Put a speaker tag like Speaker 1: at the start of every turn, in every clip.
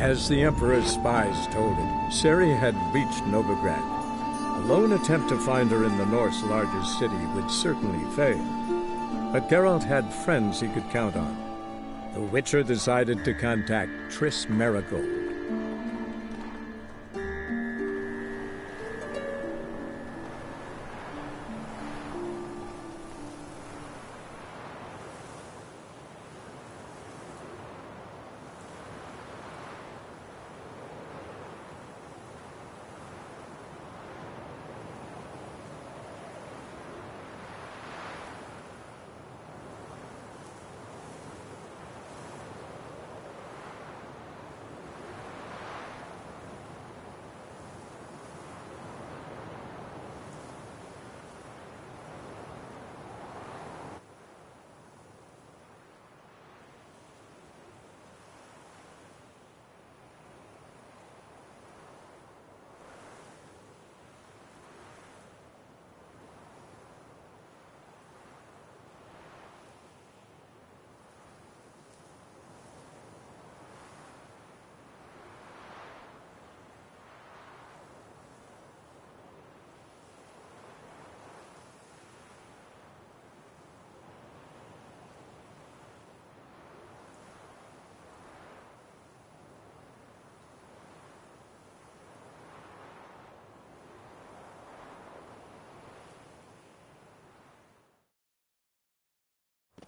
Speaker 1: As the Emperor's spies told him, Ciri had reached Novigrad. A lone attempt to find her in the North's largest city would certainly fail. But Geralt had friends he could count on. The Witcher decided to contact Triss Merigold.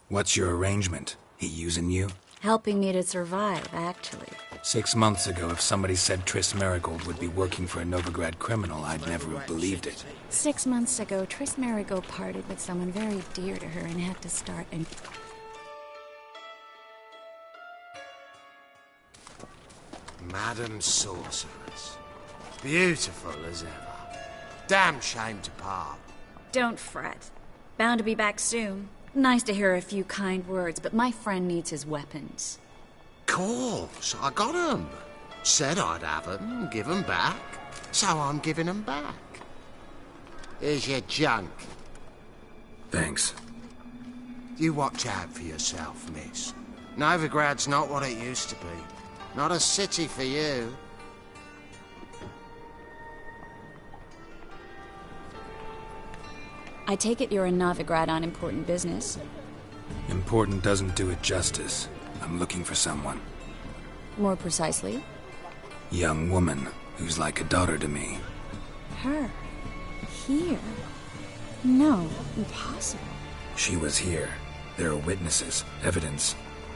Speaker 2: What's your arrangement? He using you?
Speaker 3: Helping me to survive, actually.
Speaker 2: 6 months ago, if somebody said Triss Merigold would be working for a Novigrad criminal, I'd never have believed it.
Speaker 3: 6 months ago, Triss Merigold parted with someone very dear to her and had to start and...
Speaker 4: Madam Sorceress. Beautiful as ever. Damn shame to part.
Speaker 3: Don't fret. Bound to be back soon. Nice to hear a few kind words, but my friend needs his weapons.
Speaker 4: Course, I got 'em. Said I'd have 'em, give 'em back. So I'm giving 'em back. Here's your junk.
Speaker 2: Thanks.
Speaker 4: You watch out for yourself, miss. Novigrad's not what it used to be. Not a city for you.
Speaker 3: I take it you're in Novigrad on important business.
Speaker 2: Important doesn't do it justice. I'm looking for someone.
Speaker 3: More precisely?
Speaker 2: Young woman who's like a daughter to me.
Speaker 3: Her? Here? No, impossible.
Speaker 2: She was here. There are witnesses, evidence.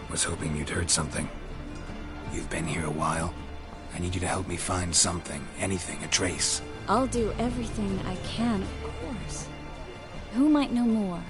Speaker 2: Was hoping you'd heard something. You've been here a while. I need you to help me find something, anything, a trace.
Speaker 3: I'll do everything I can, of course. Who might know more?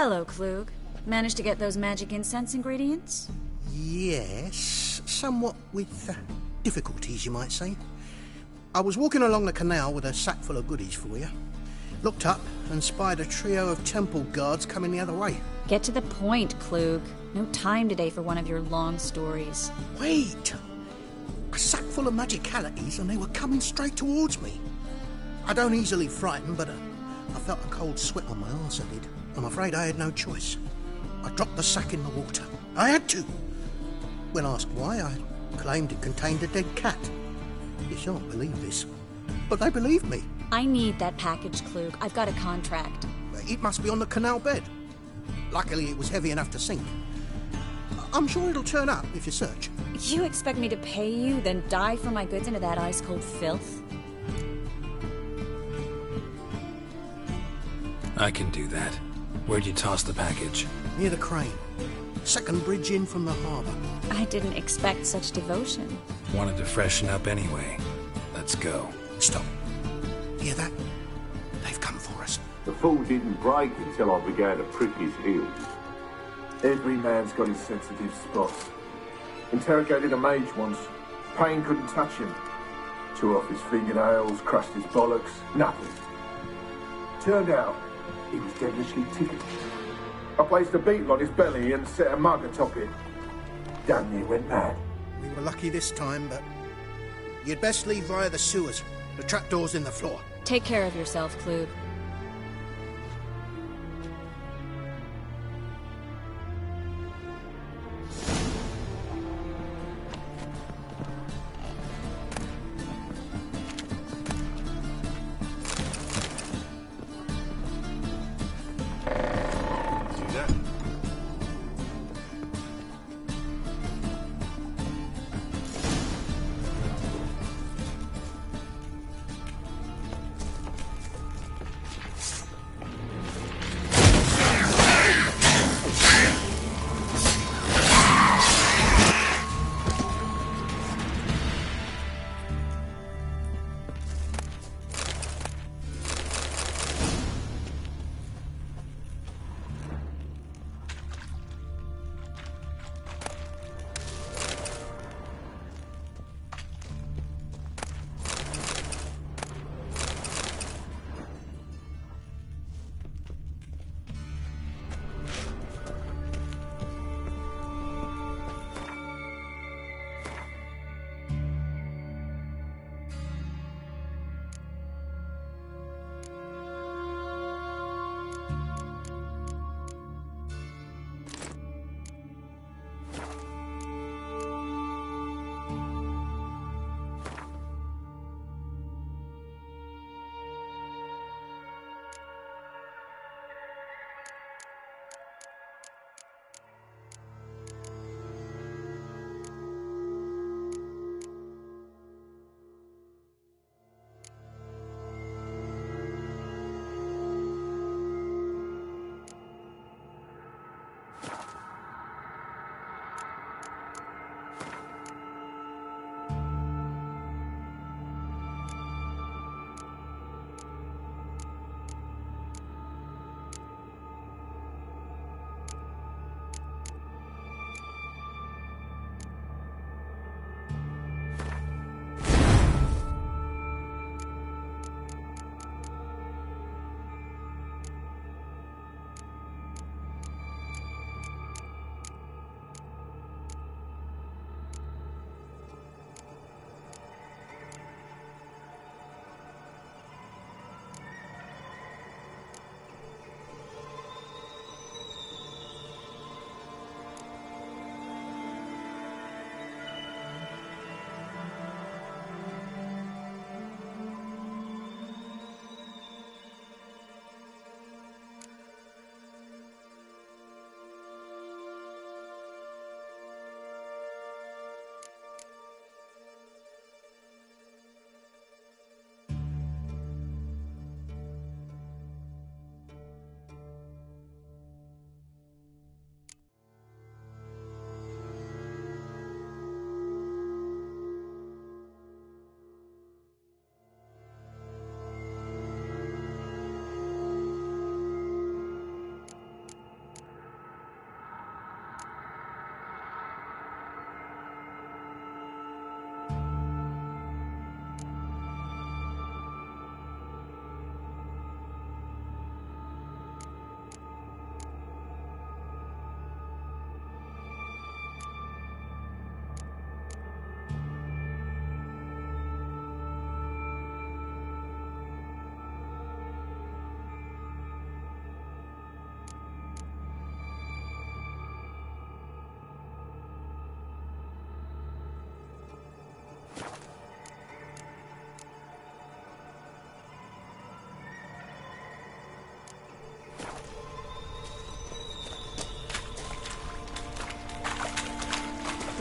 Speaker 3: Hello, Klug. Managed to get those magic incense ingredients?
Speaker 5: Yes, somewhat with difficulties, you might say. I was walking along the canal with a sack full of goodies for you. Looked up and spied a trio of temple guards coming the other way.
Speaker 3: Get to the point, Klug. No time today for one of your long stories.
Speaker 5: Wait! A sack full of magicalities and they were coming straight towards me. I don't easily frighten, but I felt a cold sweat on my arse, I did. I'm afraid I had no choice. I dropped the sack in the water. I had to. When asked why, I claimed it contained a dead cat. You shan't believe this, but they believed me.
Speaker 3: I need that package, Klug. I've got a contract.
Speaker 5: It must be on the canal bed. Luckily, it was heavy enough to sink. I'm sure it'll turn up if you search.
Speaker 3: You expect me to pay you, then dive for my goods into that ice-cold filth?
Speaker 2: I can do that. Where'd you toss the package?
Speaker 5: Near the crane. Second bridge in from the harbour.
Speaker 3: I didn't expect such devotion.
Speaker 2: Wanted to freshen up anyway. Let's go.
Speaker 5: Stop. Hear that? They've come for us.
Speaker 6: The fall didn't break until I began to prick his heels. Every man's got his sensitive spots. Interrogated a mage once. Pain couldn't touch him. Tore off his fingernails, crushed his bollocks, nothing. Turned out, he was devilishly tickled. I placed a beetle on his belly and set a mug atop it. Damn near went mad.
Speaker 5: We were lucky this time, but you'd best leave via the sewers. The trapdoor's in the floor.
Speaker 3: Take care of yourself, Klug.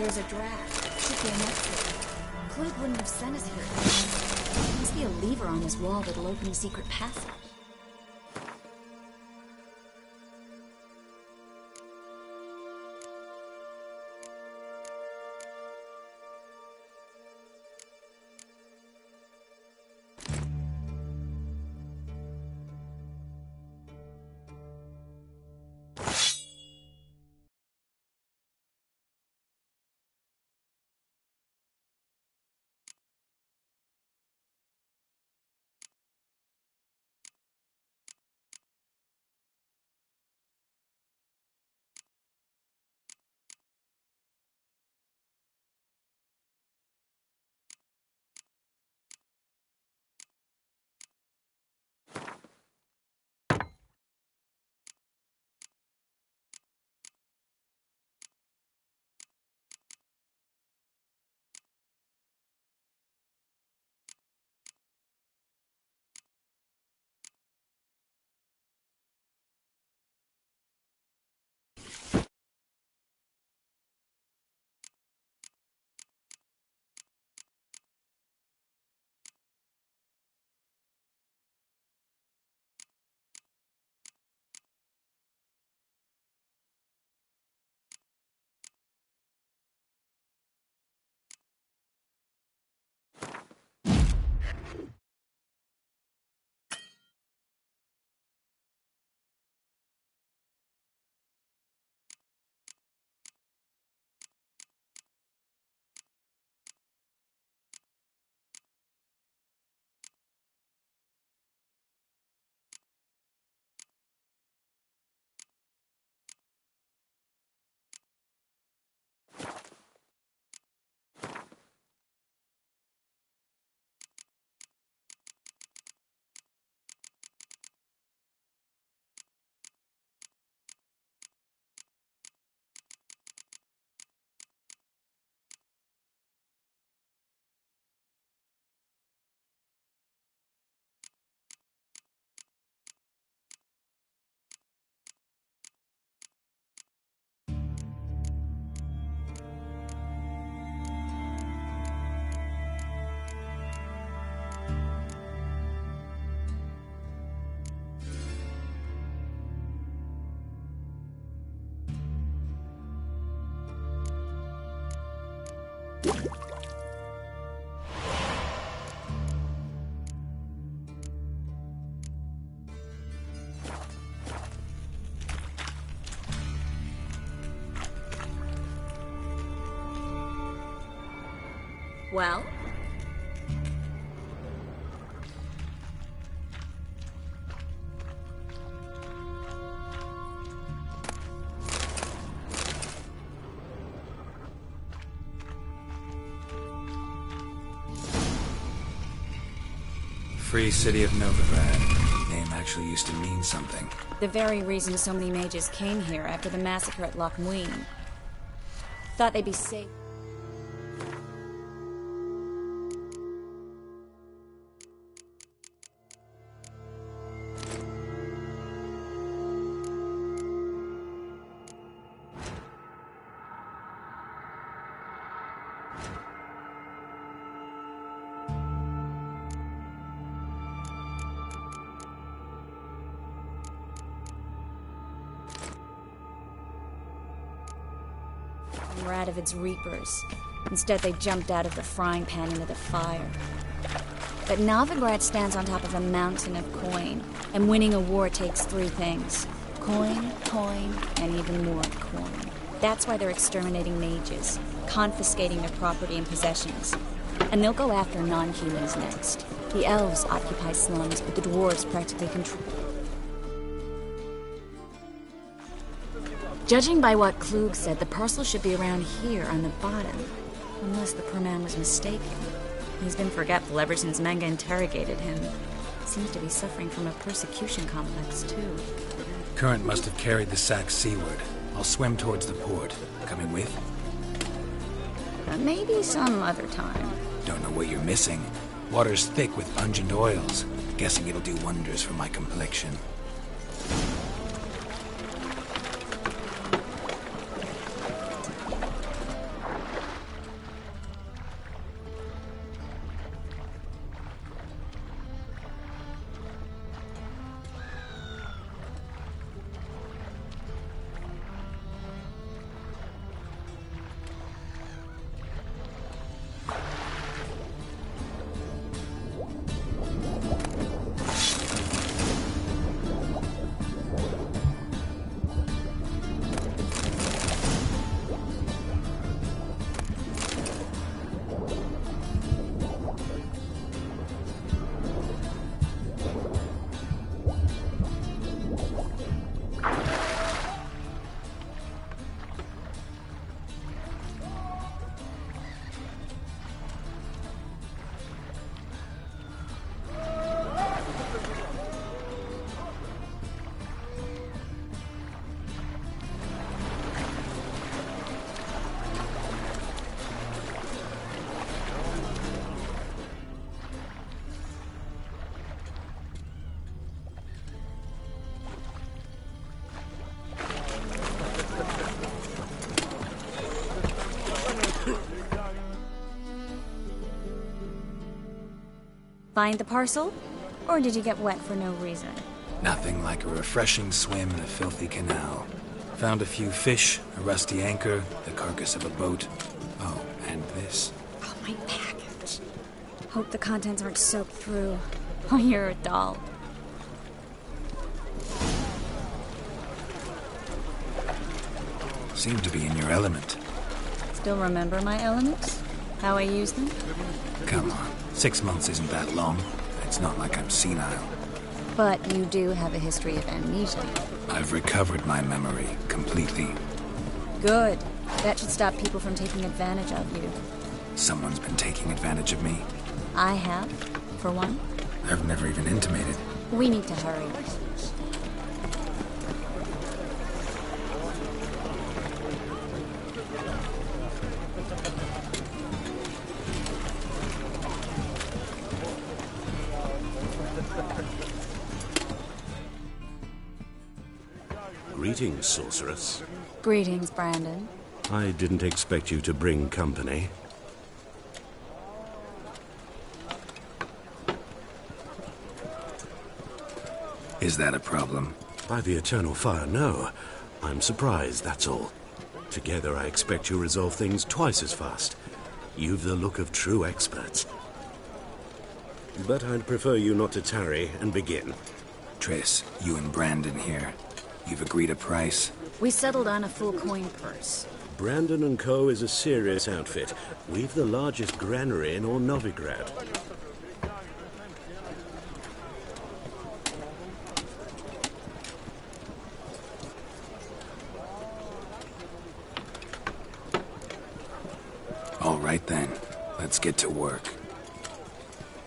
Speaker 3: There's a draft. Should be a exit. Klug wouldn't have sent us here. There must be a lever on this wall that'll open a secret passage. Well?
Speaker 2: Free City of Novigrad. Name actually used to mean something.
Speaker 3: The very reason so many mages came here after the massacre at Loch Muin. Thought they'd be safe. Radovid's reapers. Instead, they jumped out of the frying pan into the fire. But Novigrad stands on top of a mountain of coin, and winning a war takes three things. Coin, and even more coin. That's why they're exterminating mages, confiscating their property and possessions. And they'll go after non-humans next. The elves occupy slums, but the dwarves practically control. Judging by what Klug said, the parcel should be around here on the bottom. Unless the poor man was mistaken. He's been forgetful ever since Manga interrogated him. Seems to be suffering from a persecution complex, too.
Speaker 2: Current must have carried the sack seaward. I'll swim towards the port. Coming with?
Speaker 3: Maybe some other time.
Speaker 2: Don't know what you're missing. Water's thick with pungent oils. Guessing it'll do wonders for my complexion.
Speaker 3: Find the parcel? Or did you get wet for no reason?
Speaker 2: Nothing like a refreshing swim in a filthy canal. Found a few fish, a rusty anchor, the carcass of a boat. Oh, and this.
Speaker 3: Oh, my package. Hope the contents aren't soaked through. Oh, you're a doll.
Speaker 2: Seem to be in your element.
Speaker 3: Still remember my elements? How I use them?
Speaker 2: Come on, 6 months isn't that long. It's not like I'm senile.
Speaker 3: But you do have a history of amnesia.
Speaker 2: I've recovered my memory completely.
Speaker 3: Good. That should stop people from taking advantage of you.
Speaker 2: Someone's been taking advantage of me.
Speaker 3: I have, for one.
Speaker 2: I've never even intimated.
Speaker 3: We need to hurry.
Speaker 7: Greetings, sorceress.
Speaker 3: Greetings, Brandon.
Speaker 7: I didn't expect you to bring company.
Speaker 2: Is that a problem?
Speaker 7: By the eternal fire, no. I'm surprised, that's all. Together, I expect you resolve things twice as fast. You've the look of true experts. But I'd prefer you not to tarry and begin.
Speaker 2: Triss, you and Brandon here. You've agreed a price?
Speaker 3: We settled on a full coin purse.
Speaker 7: Brandon & Co. is a serious outfit. We've the largest granary in all Novigrad.
Speaker 2: All right then, let's get to work.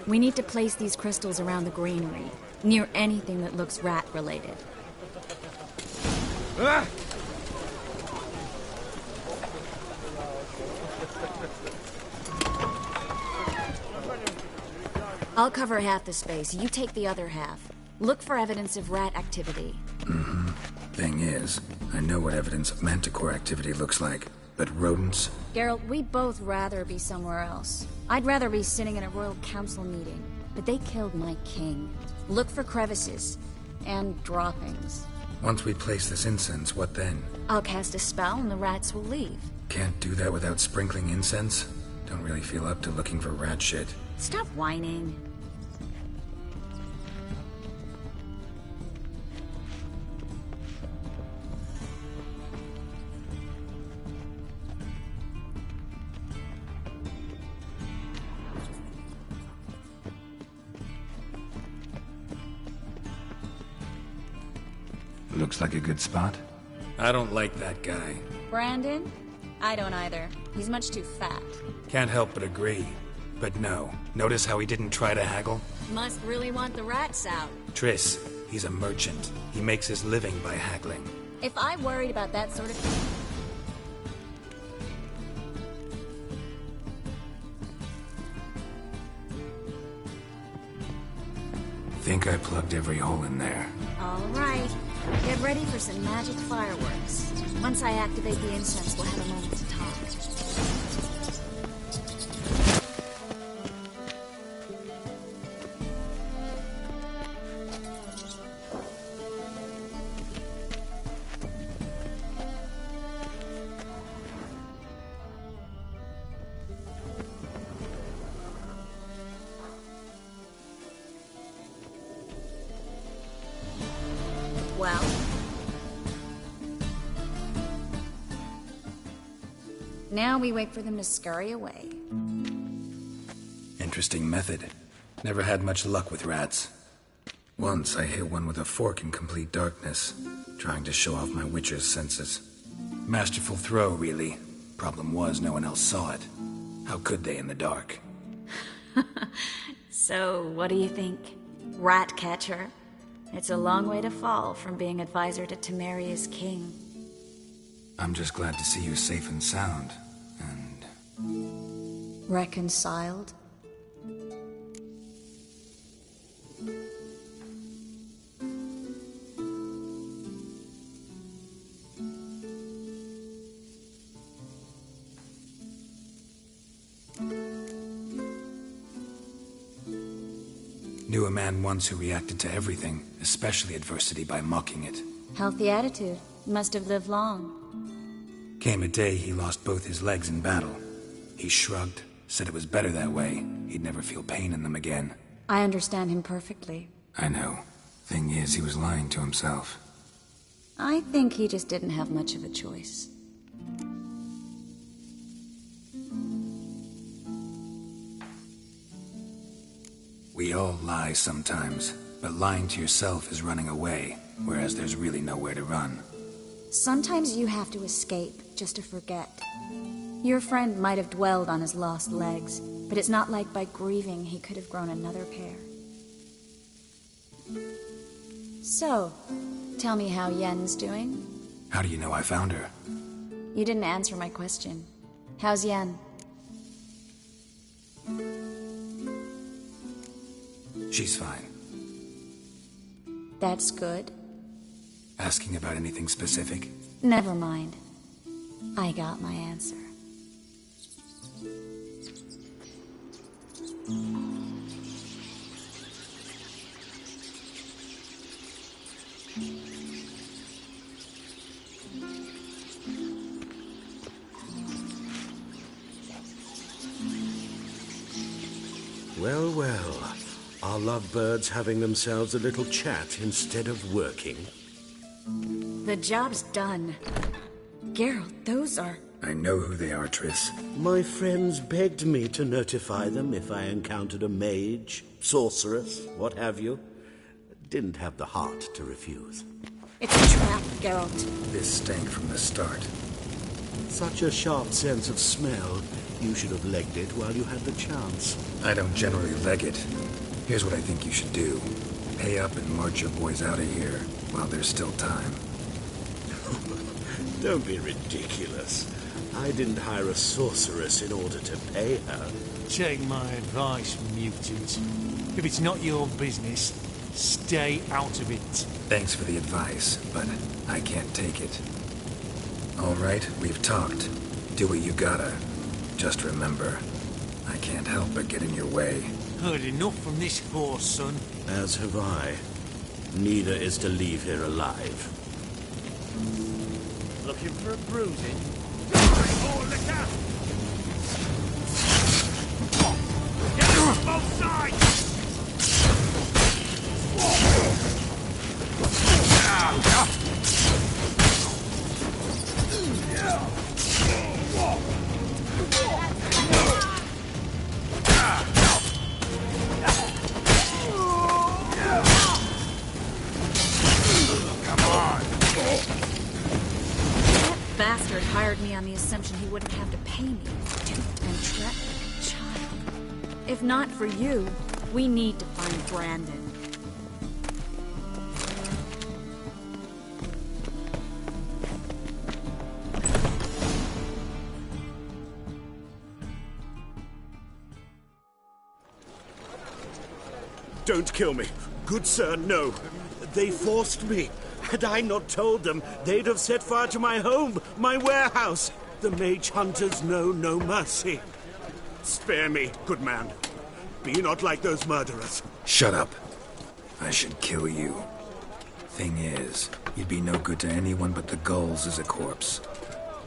Speaker 3: We need to place these crystals around the granary, near anything that looks rat-related.
Speaker 2: Ah!
Speaker 3: I'll cover half the space, you take the other half. Look for evidence of rat activity.
Speaker 2: Mm-hmm. Thing is, I know what evidence of manticore activity looks like, but rodents?
Speaker 3: Geralt, we'd both rather be somewhere else. I'd rather be sitting in a royal council meeting, but they killed my king. Look for crevices and droppings.
Speaker 2: Once we place this incense, what then?
Speaker 3: I'll cast a spell and the rats will leave.
Speaker 2: Can't do that without sprinkling incense? Don't really feel up to looking for rat shit.
Speaker 3: Stop whining.
Speaker 2: Looks like a good spot. I don't like that guy.
Speaker 3: Brandon? I don't either. He's much too fat.
Speaker 2: Can't help but agree. But no, notice how he didn't try to haggle?
Speaker 3: Must really want the rats out.
Speaker 2: Triss, he's a merchant. He makes his living by haggling.
Speaker 3: If I worried about that sort of thing...
Speaker 2: Think I plugged every hole in there.
Speaker 3: All right. Get ready for some magic fireworks. Once I activate the incense, we'll have a moment to talk. Well... now we wait for them to scurry away.
Speaker 2: Interesting method. Never had much luck with rats. Once I hit one with a fork in complete darkness, trying to show off my witcher's senses. Masterful throw, really. Problem was, no one else saw it. How could they in the dark?
Speaker 3: So, what do you think? Rat catcher? It's a long way to fall from being advisor to Temeria's king.
Speaker 2: I'm just glad to see you safe and sound, and...
Speaker 3: Reconciled?
Speaker 2: Knew a man once who reacted to everything, especially adversity, by mocking it.
Speaker 3: Healthy attitude. Must have lived long.
Speaker 2: Came a day he lost both his legs in battle. He shrugged, said it was better that way. He'd never feel pain in them again.
Speaker 3: I understand him perfectly.
Speaker 2: I know. Thing is, he was lying to himself.
Speaker 3: I think he just didn't have much of a choice.
Speaker 2: We all lie sometimes, but lying to yourself is running away, whereas there's really nowhere to run.
Speaker 3: Sometimes you have to escape just to forget. Your friend might have dwelled on his lost legs, but it's not like by grieving he could have grown another pair. So, tell me how Yen's doing?
Speaker 2: How do you know I found her?
Speaker 3: You didn't answer my question. How's Yen?
Speaker 2: She's fine.
Speaker 3: That's good.
Speaker 2: Asking about anything specific?
Speaker 3: Never mind. I got my answer.
Speaker 7: Well, well. Are lovebirds having themselves a little chat instead of working?
Speaker 3: The job's done. Geralt, those are...
Speaker 2: I know who they are, Triss.
Speaker 7: My friends begged me to notify them if I encountered a mage, sorceress, what have you. Didn't have the heart to refuse.
Speaker 3: It's a trap, Geralt.
Speaker 2: This stank from the start.
Speaker 7: Such a sharp sense of smell. You should have legged it while you had the chance.
Speaker 2: I don't generally leg it. Here's what I think you should do. Pay up and march your boys out of here while there's still time.
Speaker 7: Don't be ridiculous. I didn't hire a sorceress in order to pay her.
Speaker 8: Take my advice, mutant. If it's not your business, stay out of it.
Speaker 2: Thanks for the advice, but I can't take it. All right, we've talked. Do what you gotta. Just remember, I can't help but get in your way.
Speaker 8: Heard enough from this horse, son.
Speaker 7: As have I. Neither is to leave here alive.
Speaker 8: Looking for a bruising? Oh, look out! Get them from both sides!
Speaker 3: Bastard hired me on the assumption he wouldn't have to pay me. And trapped like a child. If not for you, we need to find Brandon.
Speaker 7: Don't kill me. Good sir, no. They forced me. Had I not told them, they'd have set fire to my home, my warehouse. The mage hunters know no mercy. Spare me, good man. Be not like those murderers.
Speaker 2: Shut up. I should kill you. Thing is, you'd be no good to anyone but the gulls as a corpse.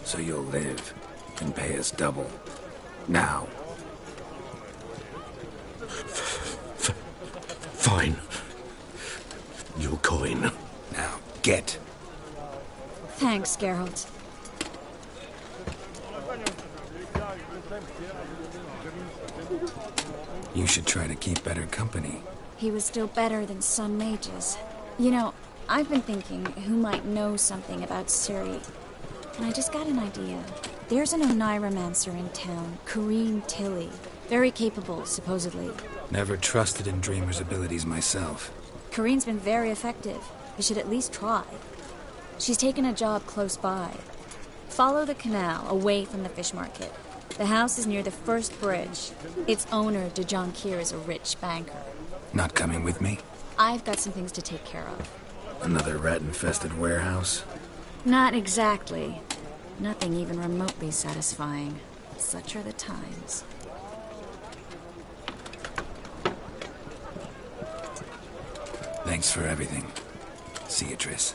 Speaker 2: So you'll live and pay us double. Now.
Speaker 7: Fine. Your coin.
Speaker 2: Now, get.
Speaker 3: Thanks, Geralt.
Speaker 2: You should try to keep better company.
Speaker 3: He was still better than some mages. You know, I've been thinking who might know something about Ciri. And I just got an idea. There's an Oniromancer in town, Corrine Tilly. Very capable, supposedly.
Speaker 2: Never trusted in Dreamer's abilities myself.
Speaker 3: Corrine's been very effective. You should at least try. She's taken a job close by. Follow the canal, away from the fish market. The house is near the first bridge. Its owner, de Jonquier, is a rich banker.
Speaker 2: Not coming with me?
Speaker 3: I've got some things to take care of.
Speaker 2: Another rat-infested warehouse?
Speaker 3: Not exactly. Nothing even remotely satisfying. Such are the times.
Speaker 2: Thanks for everything. See you, Triss.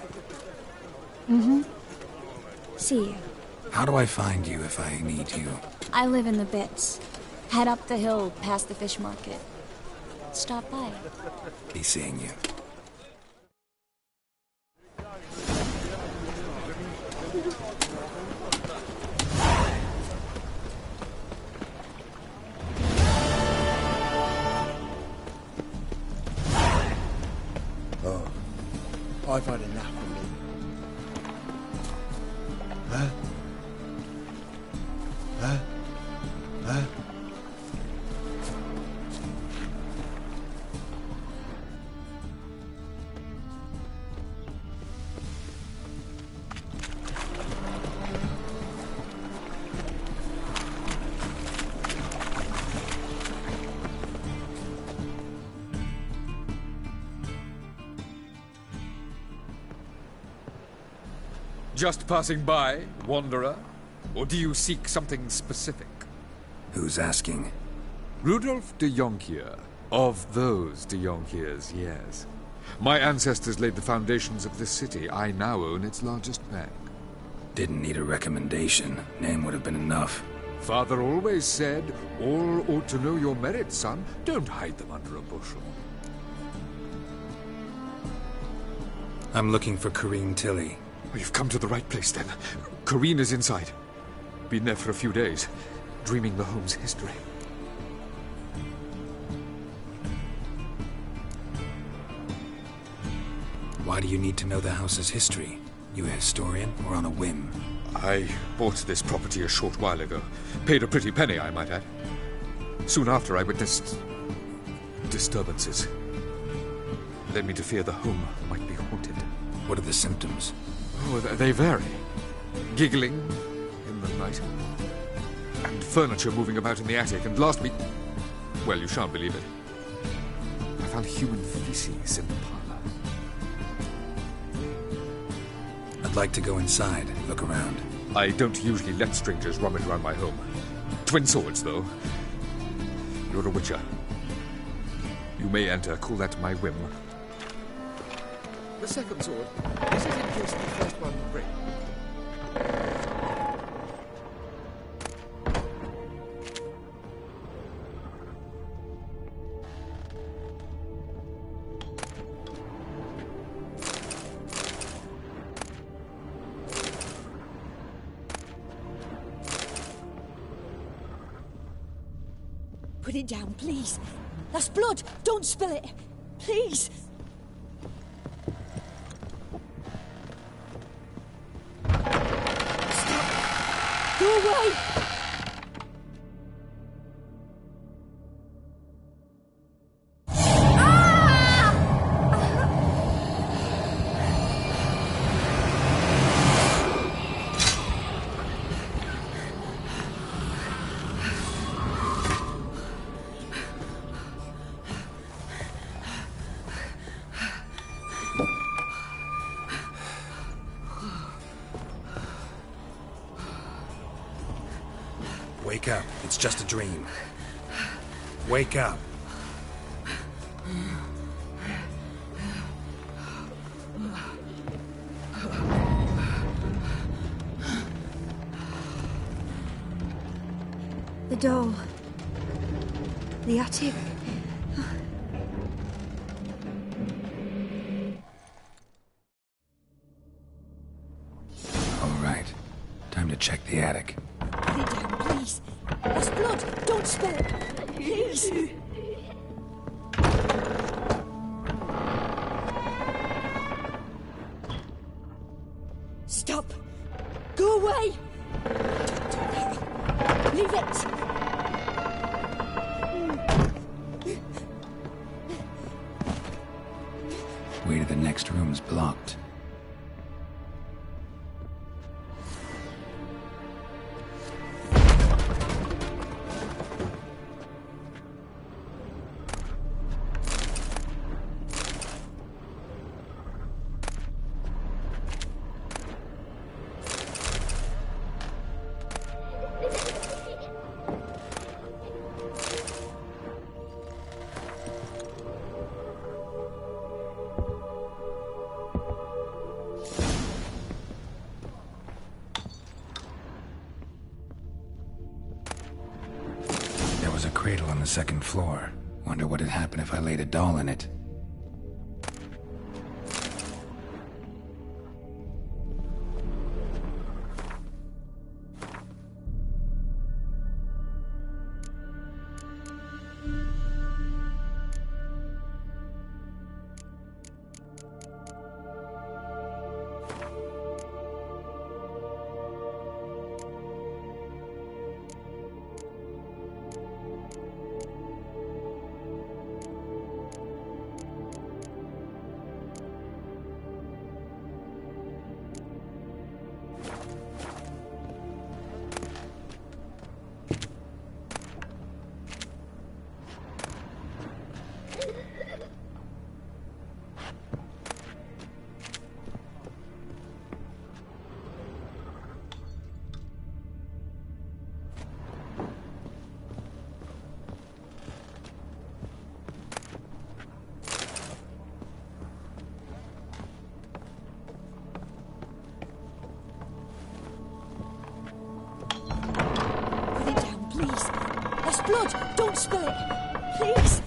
Speaker 3: See you.
Speaker 2: How do I find you if I need you?
Speaker 3: I live in the Bits. Head up the hill past the fish market. Stop by.
Speaker 2: Be seeing you.
Speaker 5: I've had enough of me. Huh? Huh? Huh?
Speaker 9: Just passing by, wanderer? Or do you seek something specific?
Speaker 2: Who's asking?
Speaker 9: Rudolf de Jonkier. Of those de Jonkiers, yes. My ancestors laid the foundations of this city. I now own its largest bank.
Speaker 2: Didn't need a recommendation. Name would have been enough.
Speaker 9: Father always said, all ought to know your merits, son. Don't hide them under a bushel.
Speaker 2: I'm looking for Corrine Tilly.
Speaker 9: Oh, you've come to the right place, then. Corrine is inside. Been there for a few days, dreaming the home's history.
Speaker 2: Why do you need to know the house's history? You a historian or on a whim?
Speaker 9: I bought this property a short while ago. Paid a pretty penny, I might add. Soon after, I witnessed disturbances. Led me to fear the home might be haunted.
Speaker 2: What are the symptoms?
Speaker 9: Oh, they vary. Giggling in the night. And furniture moving about in the attic. And last week... well, you shan't believe it. I found human feces in the parlor.
Speaker 2: I'd like to go inside, look around.
Speaker 9: I don't usually let strangers rummage around my home. Twin swords, though. You're a witcher. You may enter, call that my whim. The second sword, is it in case the first one breaks?
Speaker 10: Put it down, please. That's blood. Don't spill it. Please. Stop. Go away.
Speaker 2: Wake up. It's just a dream. Wake up.
Speaker 10: The door. The attic.
Speaker 2: All right. Time to check the attic.
Speaker 10: Put it down, please. That's blood. Don't spill it. Please. Stop. Go away. Don't do that. Leave it.
Speaker 2: Way to the next room's blocked. the second floor. Wonder what'd happen if I laid a doll in it.
Speaker 10: Blood! Don't spill it! Please!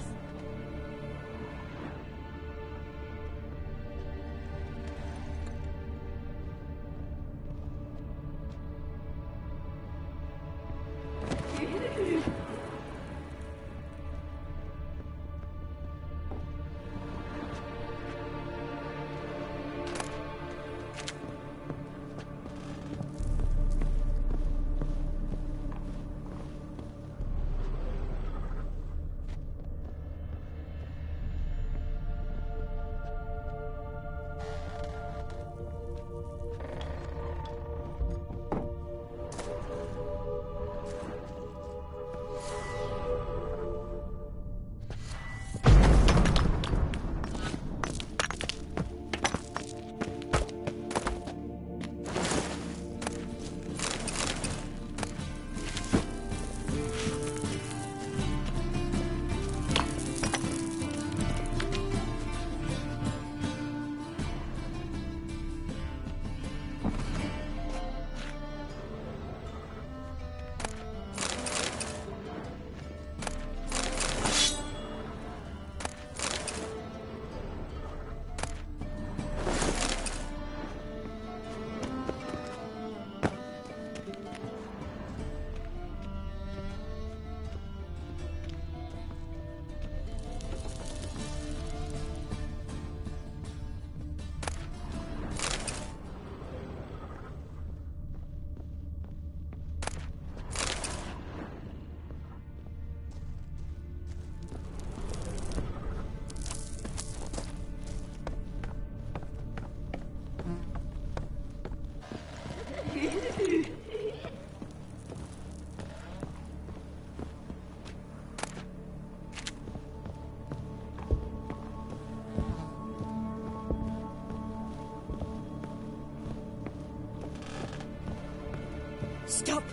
Speaker 10: Stop!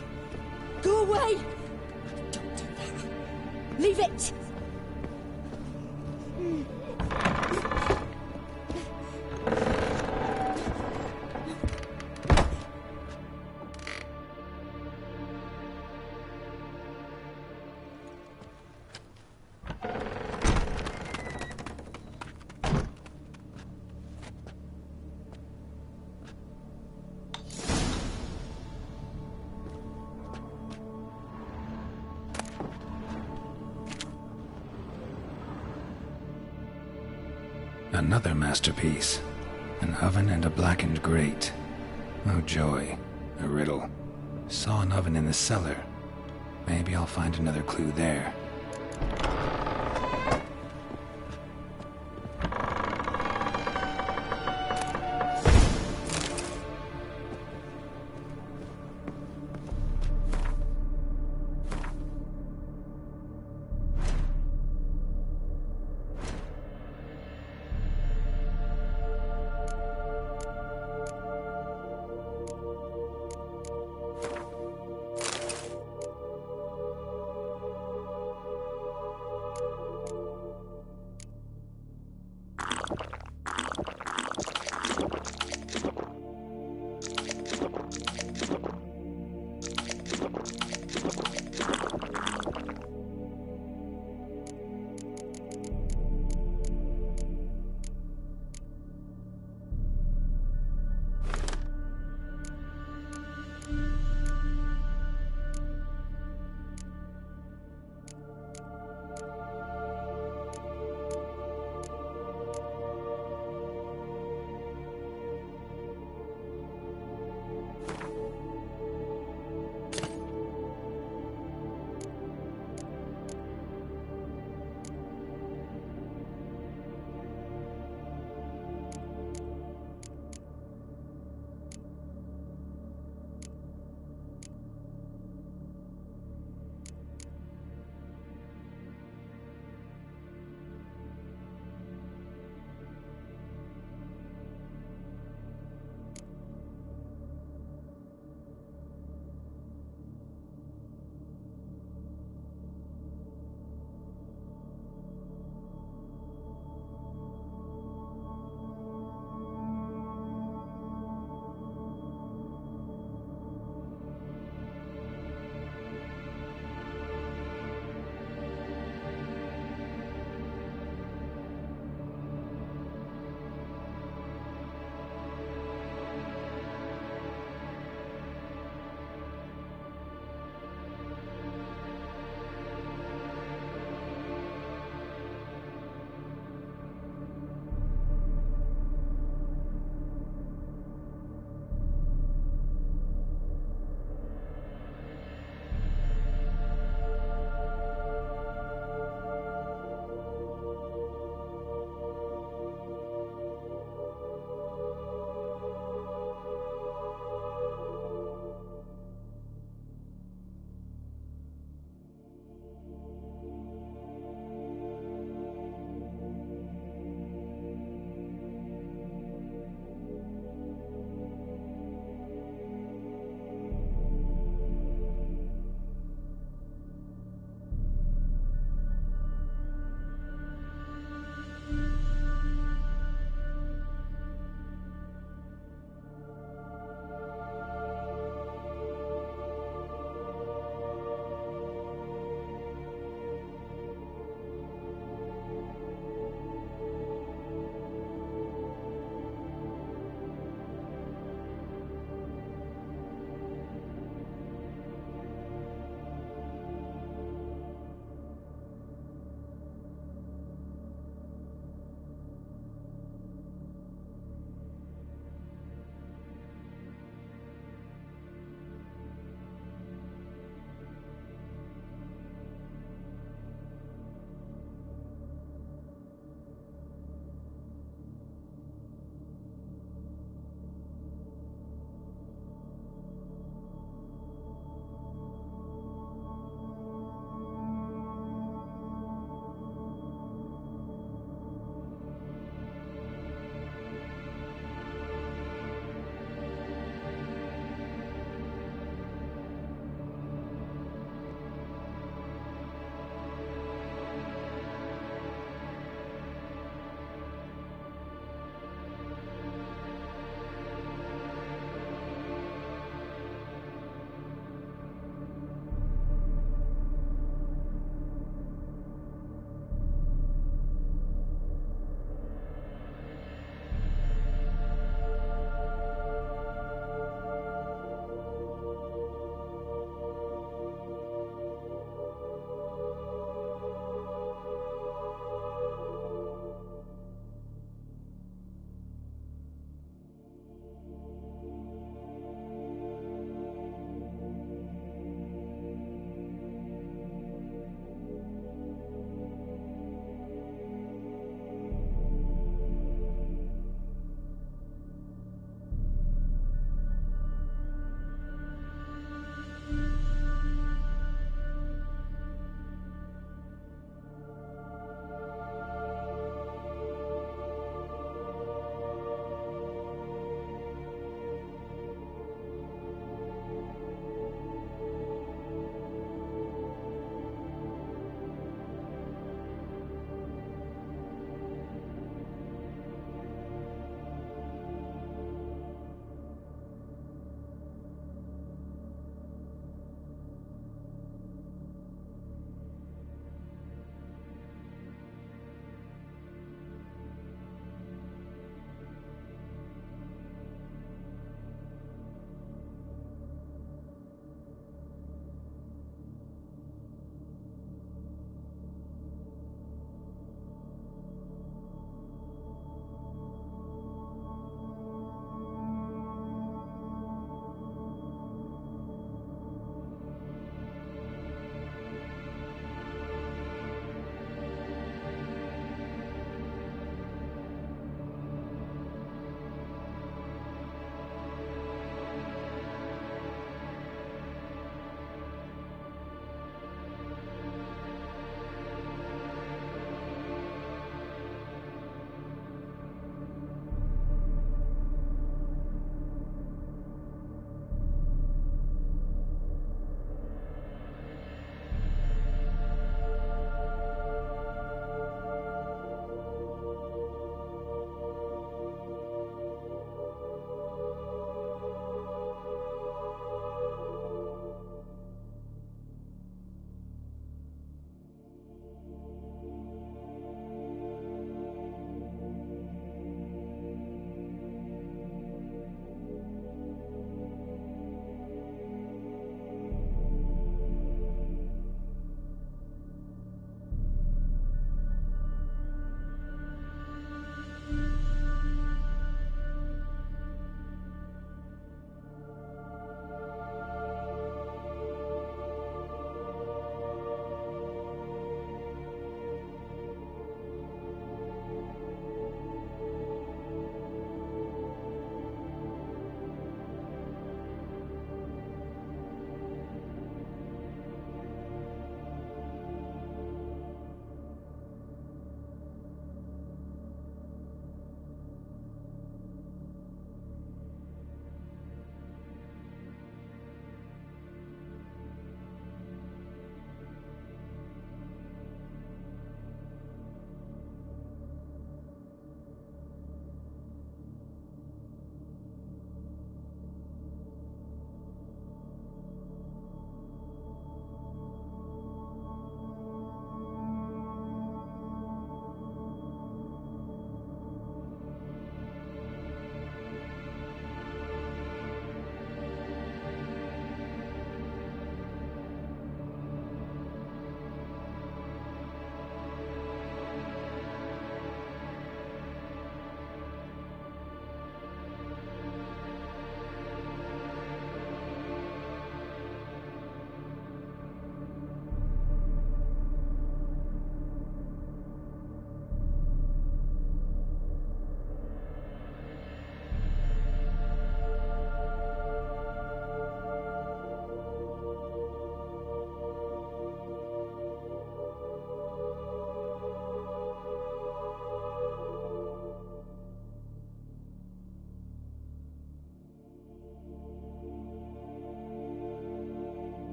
Speaker 10: Go away! Don't do that. Leave it!
Speaker 2: Another masterpiece. An oven and a blackened grate. Oh joy. A riddle. Saw an oven in the cellar. Maybe I'll find another clue there.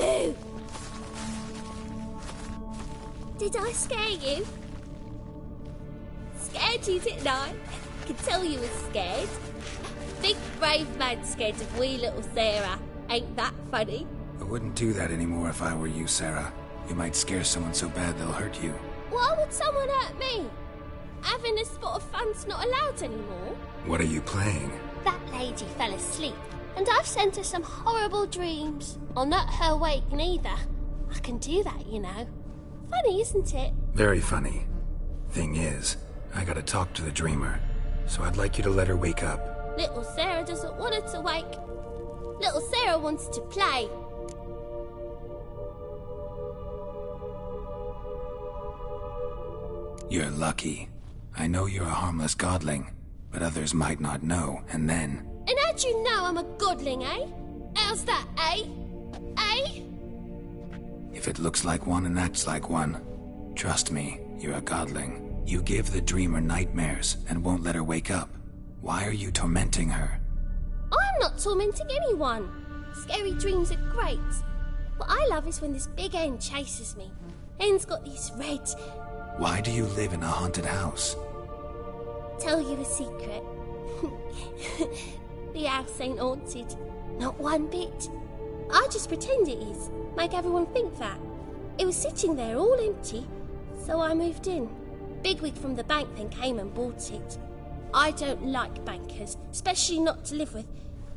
Speaker 11: Boo! Did I scare you? Scared you, didn't I? Could tell you was scared. Big brave man scared of wee little Sarah. Ain't that funny?
Speaker 2: I wouldn't do that anymore if I were you, Sarah. You might scare someone so bad they'll hurt you.
Speaker 11: Why would someone hurt me? Having a spot of fun's not allowed anymore.
Speaker 2: What are you playing?
Speaker 11: That lady fell asleep, and I've sent her some horrible dreams. I'll not her wake neither. I can do that, you know. Funny, isn't it?
Speaker 2: Very funny. Thing is, I gotta talk to the dreamer, so I'd like you to let her wake up.
Speaker 11: Little Sarah doesn't want her to wake. Little Sarah wants to play.
Speaker 2: You're lucky. I know you're a harmless godling, but others might not know, and then...
Speaker 11: And how'd you know I'm a godling, eh? How's that, eh? Eh?
Speaker 2: If it looks like one and acts like one, trust me, you're a godling. You give the dreamer nightmares and won't let her wake up. Why are you tormenting her?
Speaker 11: I'm not tormenting anyone. Scary dreams are great. What I love is when this big hen chases me. Hen's got these red...
Speaker 2: Why do you live in a haunted house?
Speaker 11: Tell you a secret. The house ain't haunted. Not one bit. I just pretend it is. Make everyone think that. It was sitting there all empty, so I moved in. Bigwig from the bank then came and bought it. I don't like bankers, especially not to live with,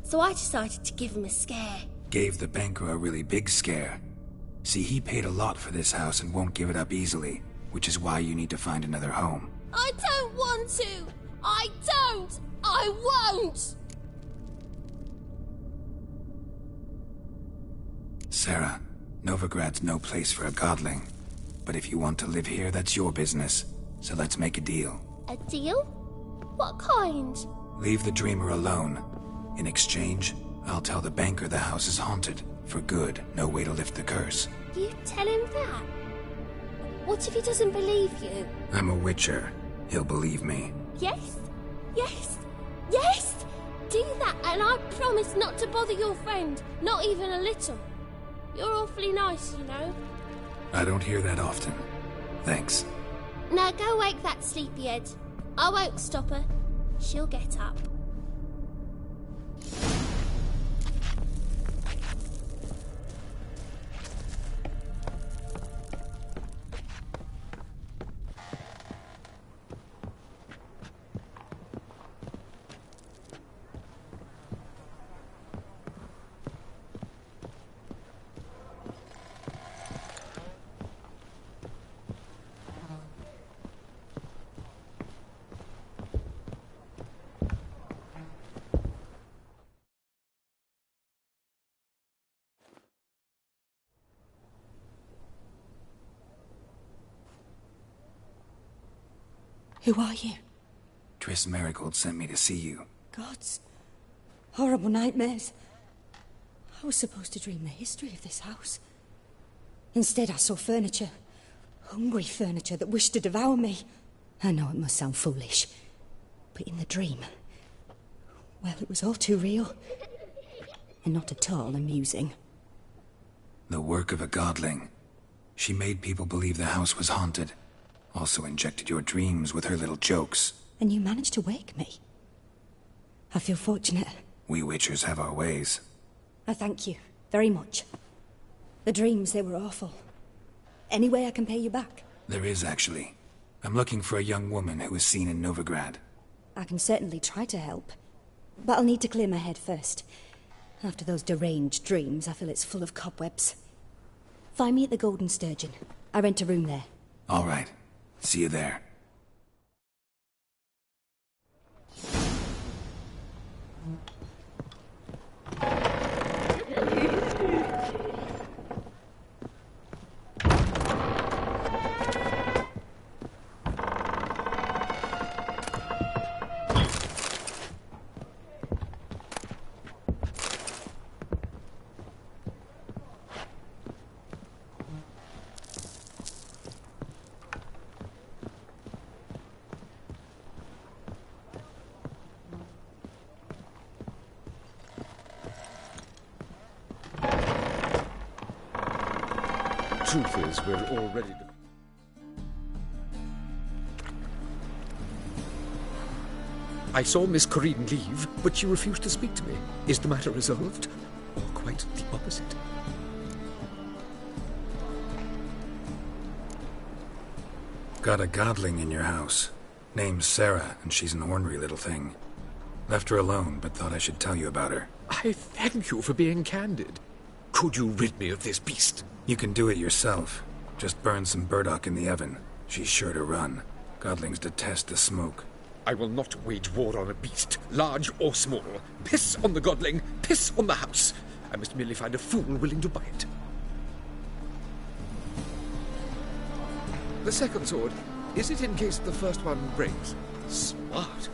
Speaker 11: so I decided to give him a scare.
Speaker 2: Gave the banker a really big scare. See, he paid a lot for this house and won't give it up easily, which is why you need to find another home.
Speaker 11: I don't want to! I don't! I won't!
Speaker 2: Sarah, Novigrad's no place for a godling. But if you want to live here, that's your business. So let's make a deal.
Speaker 11: A deal? What kind?
Speaker 2: Leave the dreamer alone. In exchange, I'll tell the banker the house is haunted. For good, no way to lift the curse.
Speaker 11: You tell him that? What if he doesn't believe you?
Speaker 2: I'm a witcher. He'll believe me.
Speaker 11: Yes? Yes? Yes! Do that and I promise not to bother your friend. Not even a little. You're awfully nice, you know.
Speaker 2: I don't hear that often. Thanks.
Speaker 11: Now go wake that sleepyhead. I won't stop her. She'll get up.
Speaker 10: Who are you?
Speaker 2: Triss Marigold sent me to see you.
Speaker 10: Gods. Horrible nightmares. I was supposed to dream the history of this house. Instead, I saw furniture. Hungry furniture that wished to devour me. I know it must sound foolish, but in the dream, well, it was all too real. And not at all amusing.
Speaker 2: The work of a godling. She made people believe the house was haunted. Also injected your dreams with her little jokes.
Speaker 10: And you managed to wake me. I feel fortunate.
Speaker 2: We witchers have our ways.
Speaker 10: I thank you very much. The dreams, they were awful. Any way I can pay you back?
Speaker 2: There is, actually. I'm looking for a young woman who was seen in Novigrad.
Speaker 10: I can certainly try to help. But I'll need to clear my head first. After those deranged dreams, I feel it's full of cobwebs. Find me at the Golden Sturgeon. I rent a room there.
Speaker 2: All right. See you there.
Speaker 9: truth is, we're already... I saw Miss Corrine leave, but she refused to speak to me. Is the matter resolved? Or quite the opposite?
Speaker 2: Got a godling in your house. Name's Sarah, and she's an ornery little thing. Left her alone, but thought I should tell you about her.
Speaker 9: I thank you for being candid. Could you rid me of this beast?
Speaker 2: You can do it yourself. Just burn some burdock in the oven. She's sure to run. Godlings detest the smoke.
Speaker 9: I will not wage war on a beast, large or small. Piss on the godling, piss on the house. I must merely find a fool willing to buy it. The second sword, is it in case the first one breaks? Smart.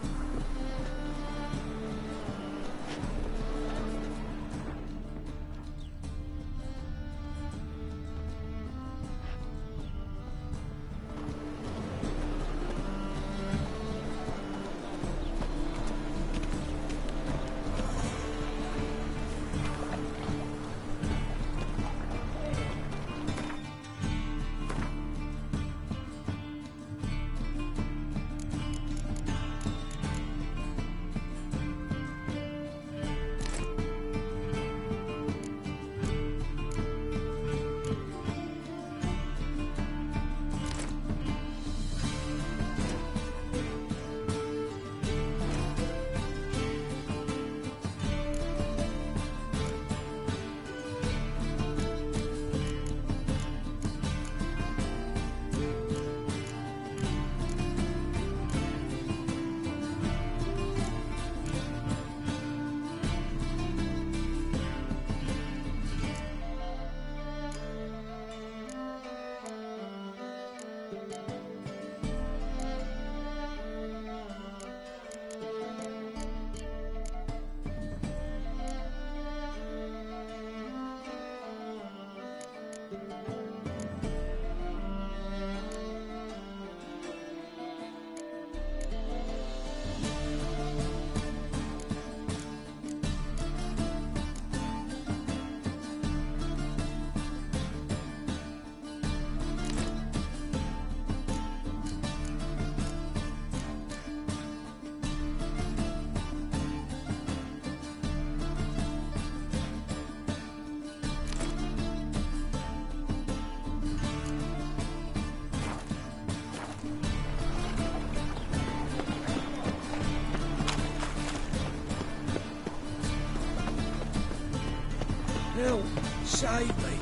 Speaker 12: Help! Save me!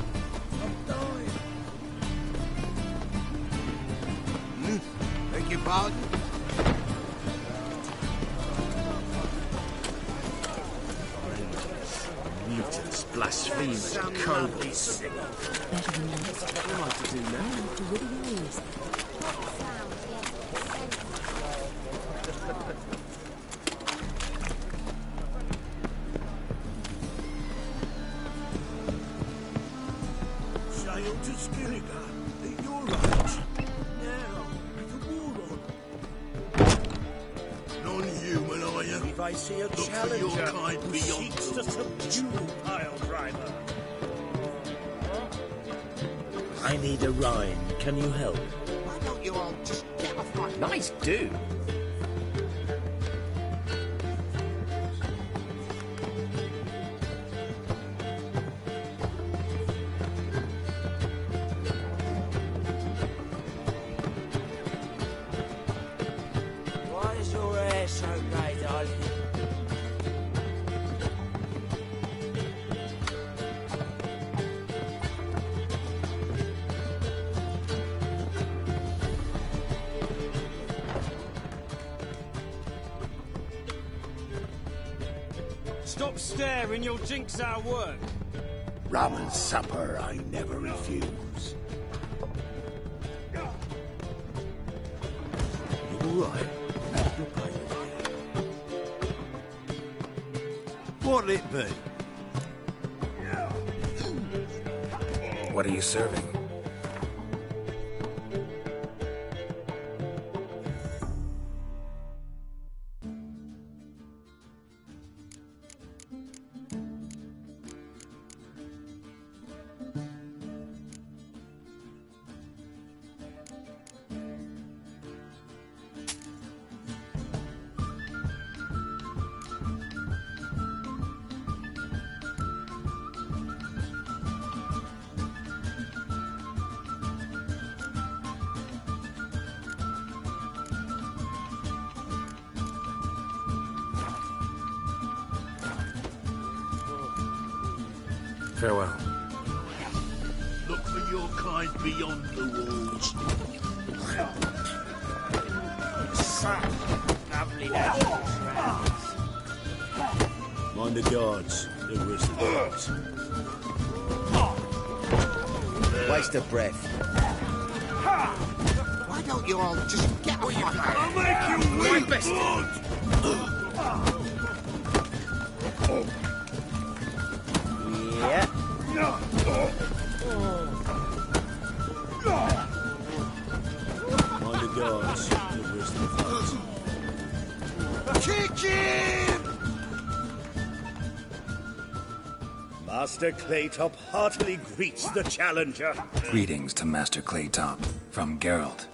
Speaker 12: I'm dying!
Speaker 4: Beg your pardon?
Speaker 12: Mutants, blasphemers, cowards.
Speaker 10: Better than that.
Speaker 12: What am I to do now?
Speaker 10: To rid your ears.
Speaker 12: Sail to Skilliga at your age. Now, with the war on.
Speaker 4: Non-human, are you?
Speaker 12: If I see a
Speaker 4: Look for
Speaker 12: challenger
Speaker 4: your kind
Speaker 12: who
Speaker 4: beyond
Speaker 12: seeks to subdue pile driver. I need a rhyme. Can you help?
Speaker 4: Why don't you all just get off my...
Speaker 12: Nice do.
Speaker 13: Why is your hair so grey, darling?
Speaker 14: Stop staring, you'll jinx our work.
Speaker 12: Rum and supper I never refuse. You all right? Your payment here. What'll it be?
Speaker 2: What are you serving? Farewell.
Speaker 12: Look for your kind beyond the walls.
Speaker 13: Lovely natural surroundings.
Speaker 7: Mind the guards. They're worse than guards.
Speaker 15: Waste of breath.
Speaker 4: Why don't you all just get off my back?
Speaker 12: I'll make you weep, blood!
Speaker 15: Yeah.
Speaker 7: Mind the guards. They're worse than guards.
Speaker 12: Kick him!
Speaker 16: Master Claytop heartily greets the challenger.
Speaker 2: Greetings to Master Claytop from Geralt.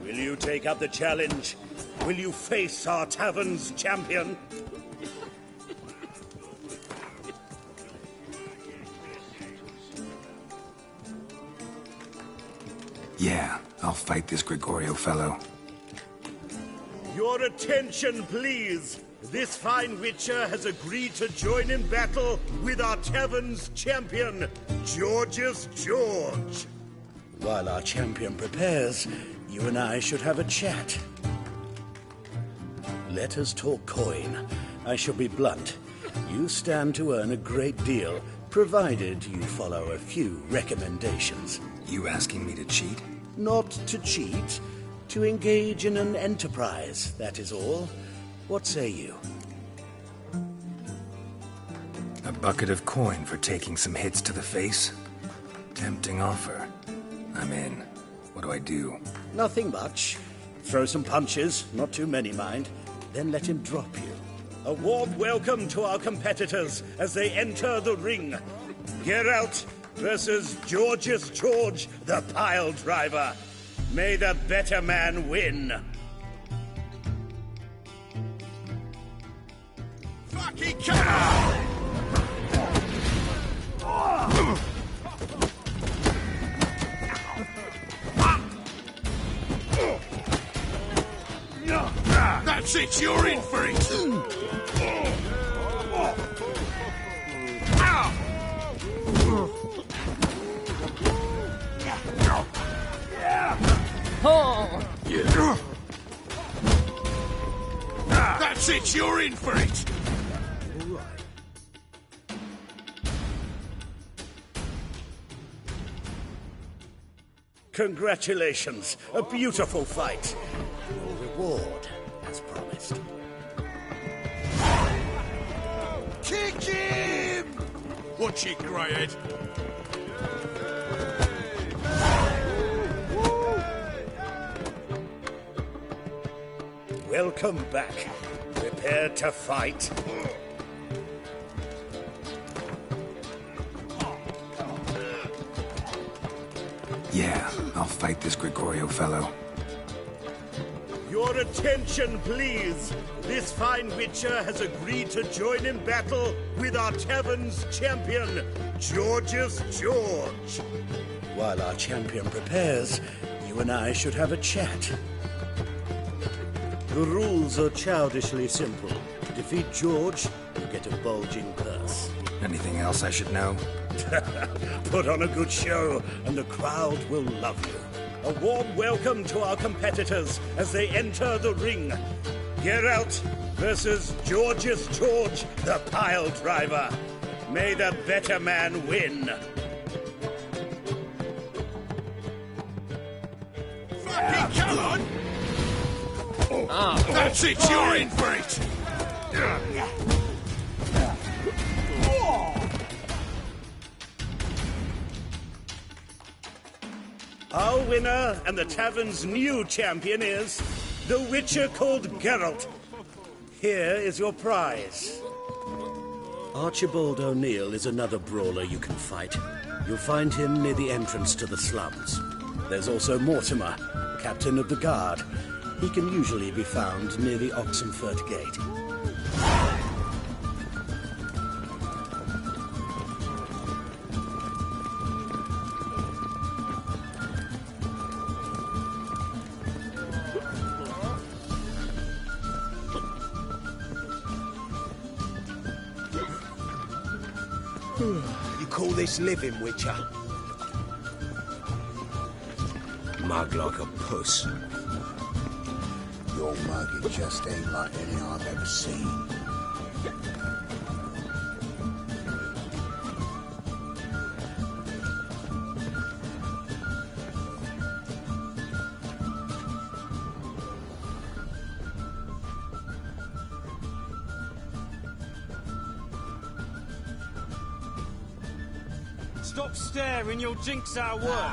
Speaker 16: Will you take up the challenge? Will you face our tavern's champion?
Speaker 2: Yeah, I'll fight this Gregorio fellow.
Speaker 16: Your attention, please. This fine witcher has agreed to join in battle with our tavern's champion, George's George.
Speaker 15: While our champion prepares, you and I should have a chat. Let us talk coin. I shall be blunt. You stand to earn a great deal, provided you follow a few recommendations.
Speaker 2: You asking me to cheat?
Speaker 15: Not to cheat, to engage in an enterprise, that is all. What say you?
Speaker 2: A bucket of coin for taking some hits to the face? Tempting offer. I'm in. What do I do?
Speaker 15: Nothing much. Throw some punches, not too many, mind. Then let him drop you.
Speaker 16: A warm welcome to our competitors as they enter the ring. Geralt versus George's George, the pile driver. May the better man win.
Speaker 12: Fucking come on! That's it, you're in for it!
Speaker 13: Yeah.
Speaker 12: That's it, you're in for it!
Speaker 16: Congratulations, a beautiful fight.
Speaker 15: Your reward, as promised.
Speaker 12: Kick him! Watch it, Greyhead.
Speaker 16: Welcome back. Prepare to fight.
Speaker 2: Yeah, I'll fight this Gregorio fellow.
Speaker 16: Your attention, please. This fine witcher has agreed to join in battle with our tavern's champion, George's George.
Speaker 15: While our champion prepares, you and I should have a chat. The rules are childishly simple. Defeat George, you get a bulging purse.
Speaker 2: Anything else I should know?
Speaker 16: Put on a good show, and the crowd will love you. A warm welcome to our competitors as they enter the ring. Geralt versus George's George, the pile driver. May the better man win.
Speaker 12: Fucking come on! That's it, you're in for it!
Speaker 16: Our winner and the tavern's new champion is the witcher called Geralt. Here is your prize.
Speaker 15: Archibald O'Neill is another brawler you can fight. You'll find him near the entrance to the slums. There's also Mortimer, captain of the guard. He can usually be found near the Oxenford Gate.
Speaker 12: You
Speaker 16: call this living, Witcher?
Speaker 15: Mug like a puss.
Speaker 5: Your mug, it just ain't like any I've ever seen.
Speaker 14: Stop staring, you'll jinx our work.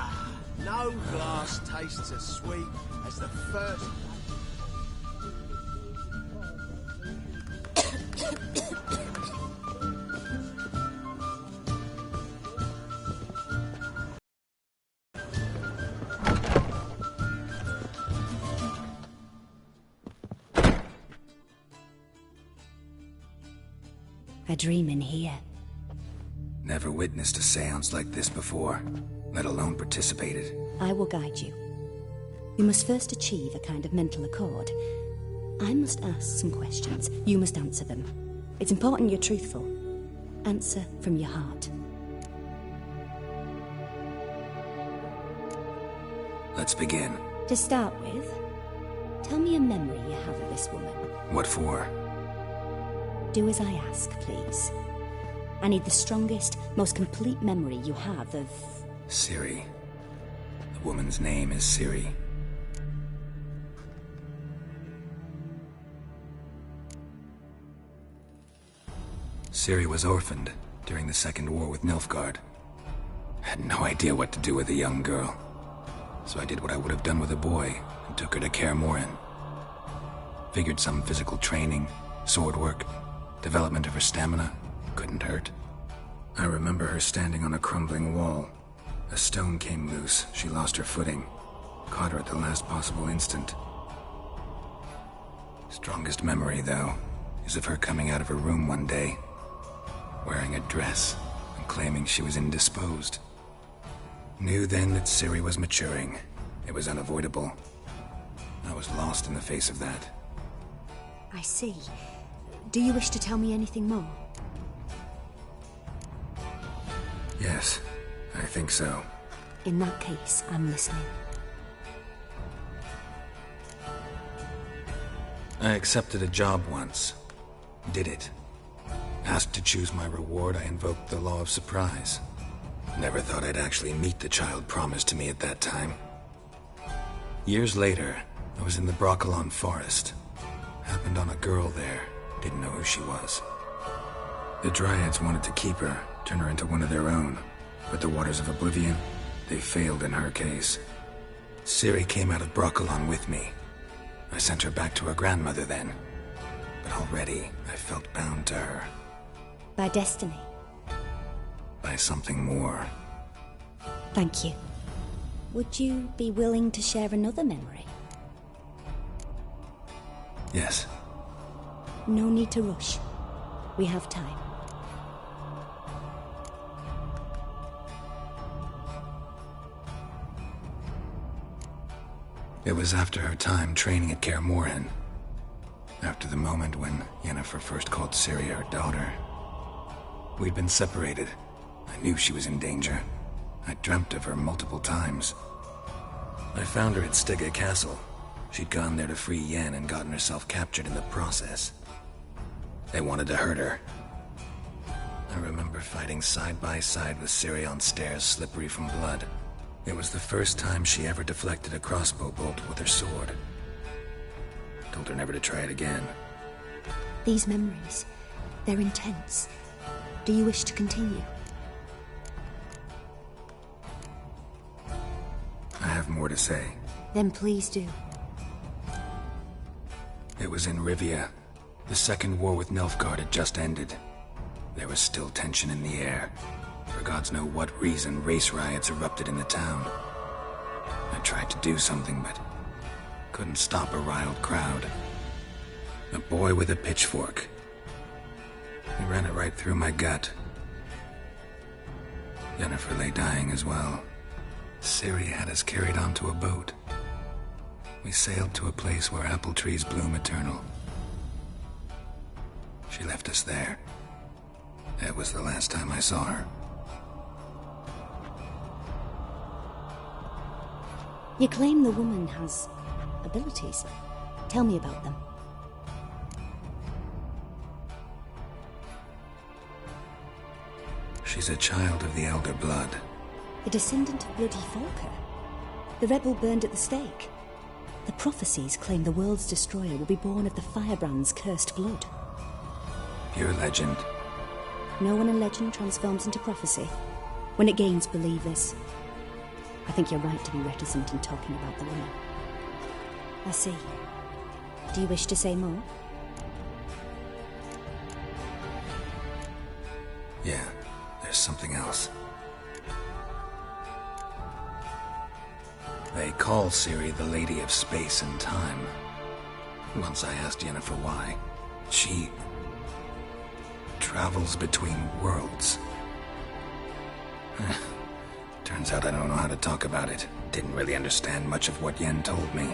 Speaker 13: No glass tastes as sweet as the first.
Speaker 10: A dream in here.
Speaker 2: Never witnessed a seance like this before, let alone participated.
Speaker 10: I will guide you. You must first achieve a kind of mental accord. I must ask some questions. You must answer them. It's important you're truthful. Answer from your heart.
Speaker 2: Let's begin.
Speaker 10: To start with, tell me a memory you have of this woman.
Speaker 2: What for?
Speaker 10: Do as I ask, please. I need the strongest, most complete memory you have of...
Speaker 2: Ciri. The woman's name is Ciri. Ciri was orphaned during the Second War with Nilfgaard. Had no idea what to do with a young girl. So I did what I would have done with a boy and took her to Kaer Morhen. Figured some physical training, sword work, development of her stamina couldn't hurt. I remember her standing on a crumbling wall. A stone came loose, she lost her footing. Caught her at the last possible instant. Strongest memory, though, is of her coming out of her room one day, wearing a dress and claiming she was indisposed. Knew then that Ciri was maturing. It was unavoidable. I was lost in the face of that.
Speaker 10: I see. Do you wish to tell me anything more?
Speaker 2: Yes, I think so.
Speaker 10: In that case, I'm listening.
Speaker 2: I accepted a job once. Did it. Asked to choose my reward, I invoked the law of surprise. Never thought I'd actually meet the child promised to me at that time. Years later, I was in the Broccolon forest. Happened on a girl there. Didn't know who she was. The Dryads wanted to keep her, turn her into one of their own. But the Waters of Oblivion, they failed in her case. Ciri came out of Broccolon with me. I sent her back to her grandmother then. But already, I felt bound to her.
Speaker 10: By destiny?
Speaker 2: By something more.
Speaker 10: Thank you. Would you be willing to share another memory?
Speaker 2: Yes.
Speaker 10: No need to rush. We have time.
Speaker 2: It was after her time training at Kaer Morhen. After the moment when Yennefer first called Ciri her daughter. We'd been separated. I knew she was in danger. I dreamt of her multiple times. I found her at Stygga Castle. She'd gone there to free Yen and gotten herself captured in the process. They wanted to hurt her. I remember fighting side by side with Ciri on stairs slippery from blood. It was the first time she ever deflected a crossbow bolt with her sword. Told her never to try it again.
Speaker 10: These memories, they're intense. Do you wish to continue?
Speaker 2: I have more to say.
Speaker 10: Then please do.
Speaker 2: It was in Rivia. The Second War with Nilfgaard had just ended. There was still tension in the air. For gods know what reason, race riots erupted in the town. I tried to do something, but couldn't stop a riled crowd. A boy with a pitchfork. He ran it right through my gut. Yennefer lay dying as well. Ciri had us carried onto a boat. We sailed to a place where apple trees bloom eternal. She left us there. That was the last time I saw her.
Speaker 10: You claim the woman has abilities. Tell me about them.
Speaker 2: She's a child of the Elder Blood.
Speaker 10: A descendant of bloody Falker. The rebel burned at the stake. The prophecies claim the world's destroyer will be born of the firebrand's cursed blood.
Speaker 2: Pure legend.
Speaker 10: No one in legend transforms into prophecy when it gains believers. I think you're right to be reticent in talking about the woman. I see. Do you wish to say more?
Speaker 2: Yeah, there's something else. They call Ciri the Lady of Space and Time. Once I asked Yennefer why. She travels between worlds. Turns out I don't know how to talk about it. Didn't really understand much of what Yen told me.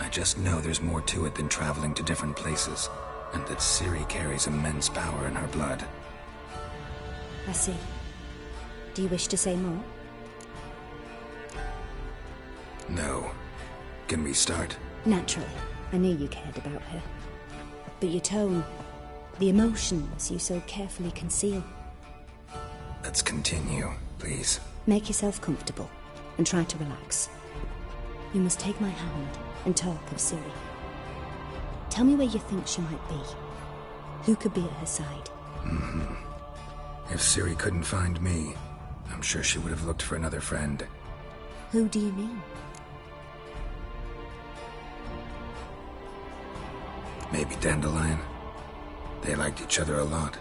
Speaker 2: I just know there's more to it than traveling to different places, and that Ciri carries immense power in her blood.
Speaker 10: I see. Do you wish to say more?
Speaker 2: No. Can we start?
Speaker 10: Naturally. I knew you cared about her. But your tone, the emotions you so carefully conceal.
Speaker 2: Let's continue, please.
Speaker 10: Make yourself comfortable and try to relax. You must take my hand and talk of Ciri. Tell me where you think she might be. Who could be at her side?
Speaker 2: If Ciri couldn't find me, I'm sure she would have looked for another friend.
Speaker 10: Who do you mean?
Speaker 2: Maybe Dandelion. They liked each other a lot.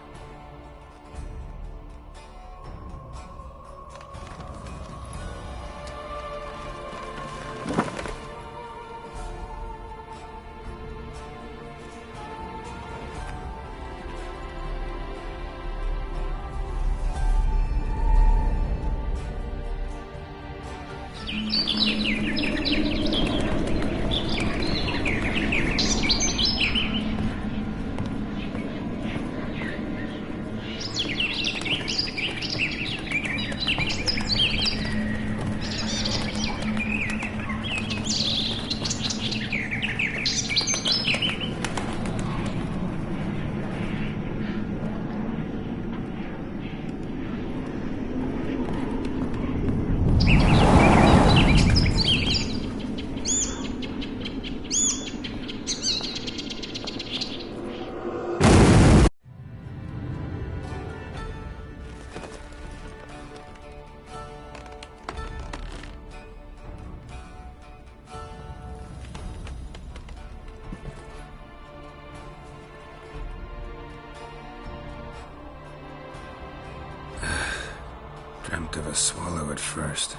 Speaker 2: Dreamt of a swallow at first.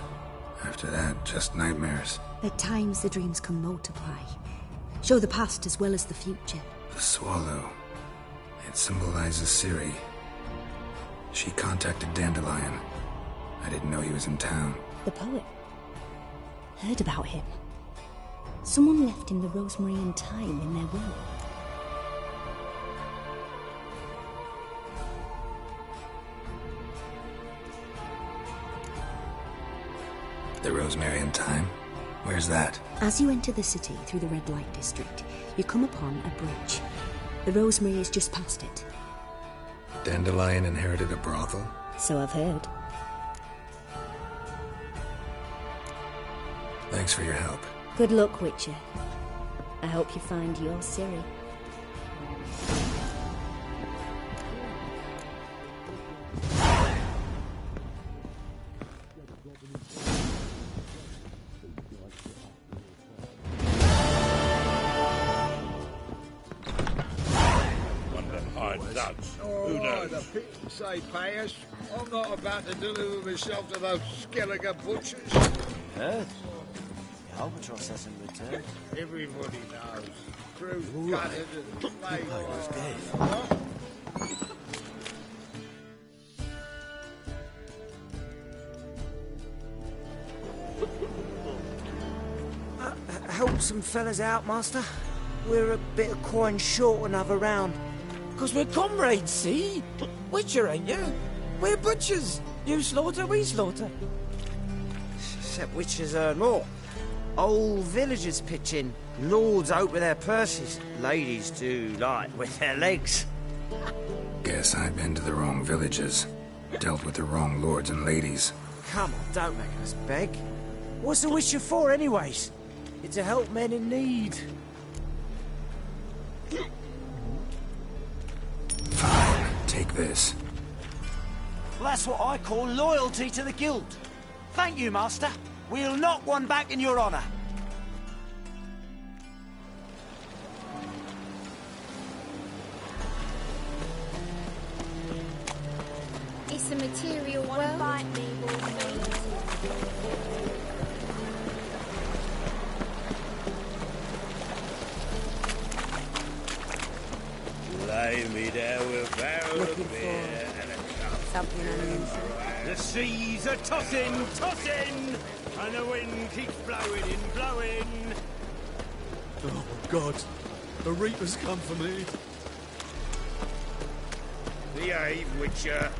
Speaker 2: After that, just nightmares.
Speaker 10: At times the dreams can multiply. Show the past as well as the future.
Speaker 2: The swallow. It symbolizes Ciri. She contacted Dandelion. I didn't know he was in town.
Speaker 10: The poet. Heard about him. Someone left him the rosemary and thyme in their will.
Speaker 2: The rosemary and thyme? Where's that?
Speaker 10: As you enter the city through the red light district, you come upon a bridge. The rosemary is just past it.
Speaker 2: Dandelion inherited a brothel?
Speaker 10: So I've heard.
Speaker 2: Thanks for your help.
Speaker 10: Good luck, Witcher. I hope you find your Ciri.
Speaker 12: Say, payers, I'm not about to deliver myself to those skeleton butchers.
Speaker 13: Heard? The albatross hasn't returned.
Speaker 12: Everybody knows. Crew gutted and laid.
Speaker 13: Help some fellas out, master. We're a bit of coin short another round. Because we're comrades, see? Witcher, ain't you? We're butchers. You slaughter, we slaughter. Except witchers earn more. Old villagers pitch in. Lords out with their purses. Ladies do like with their legs.
Speaker 2: Guess I've been to the wrong villages. Dealt with the wrong lords and ladies.
Speaker 13: Come on, don't make us beg. What's the Witcher for, anyways? It's to help men in need.
Speaker 2: Fine, take this.
Speaker 13: Well, that's what I call loyalty to the guild. Thank you, Master. We'll knock one back in your honour.
Speaker 11: It's a material one. Well, bite me,
Speaker 16: Lay me there with a barrel of beer and a cup.
Speaker 10: Something unusual.
Speaker 14: The seas are tossing, tossing, and the wind keeps blowing and blowing.
Speaker 17: Oh, God. The Reapers come for me.
Speaker 16: Behave, Witcher.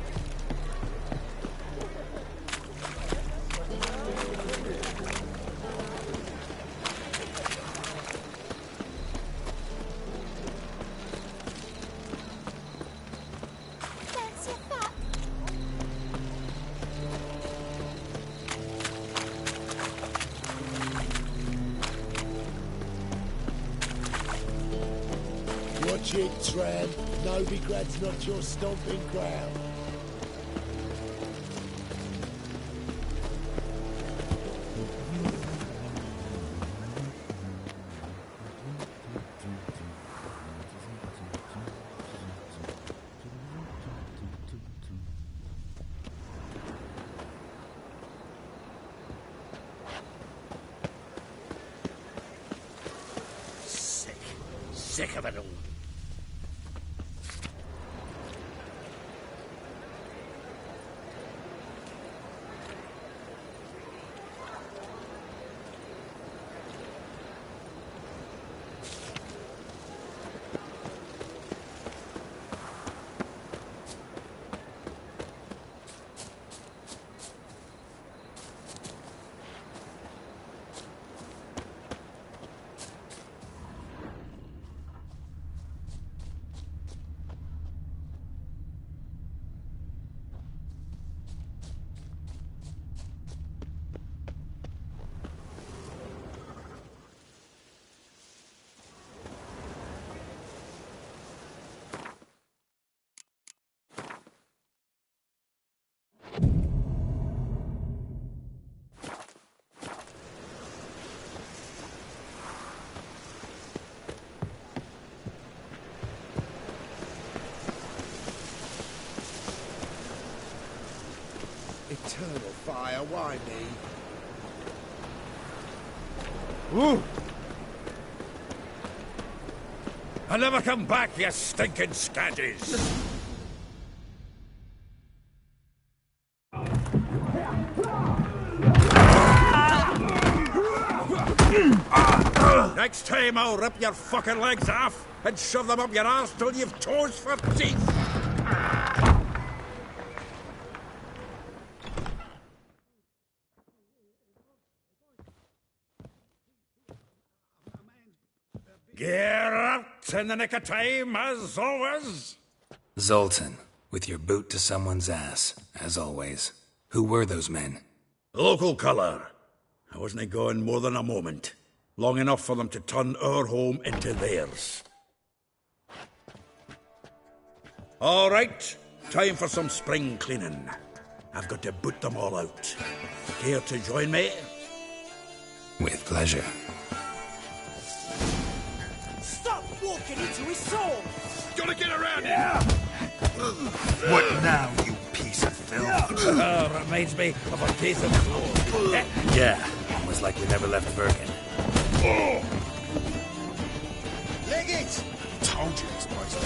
Speaker 18: Watch it, Tran. Novigrad's not your stomping ground.
Speaker 16: Sick of it all.
Speaker 18: Eternal fire, why me?
Speaker 12: Woo! I'll never come back, you stinking scaddies! Next time I'll rip your fucking legs off and shove them up your arse till you've toes for teeth! Get out in the nick of time, as always!
Speaker 2: Zoltan, with your boot to someone's ass, as always. Who were those men?
Speaker 16: Local colour. I wasn't gone more than a moment. Long enough for them to turn our home into theirs. All right, time for some spring cleaning. I've got to boot them all out. Care to join me?
Speaker 2: With pleasure.
Speaker 13: Stop walking into his soul!
Speaker 12: Gotta get around here!
Speaker 2: What now, you piece of filth?
Speaker 16: Reminds me of a case of blood.
Speaker 2: Yeah, almost like we never left Birkin.
Speaker 16: Oh!
Speaker 18: Leg it!
Speaker 2: Told you this place.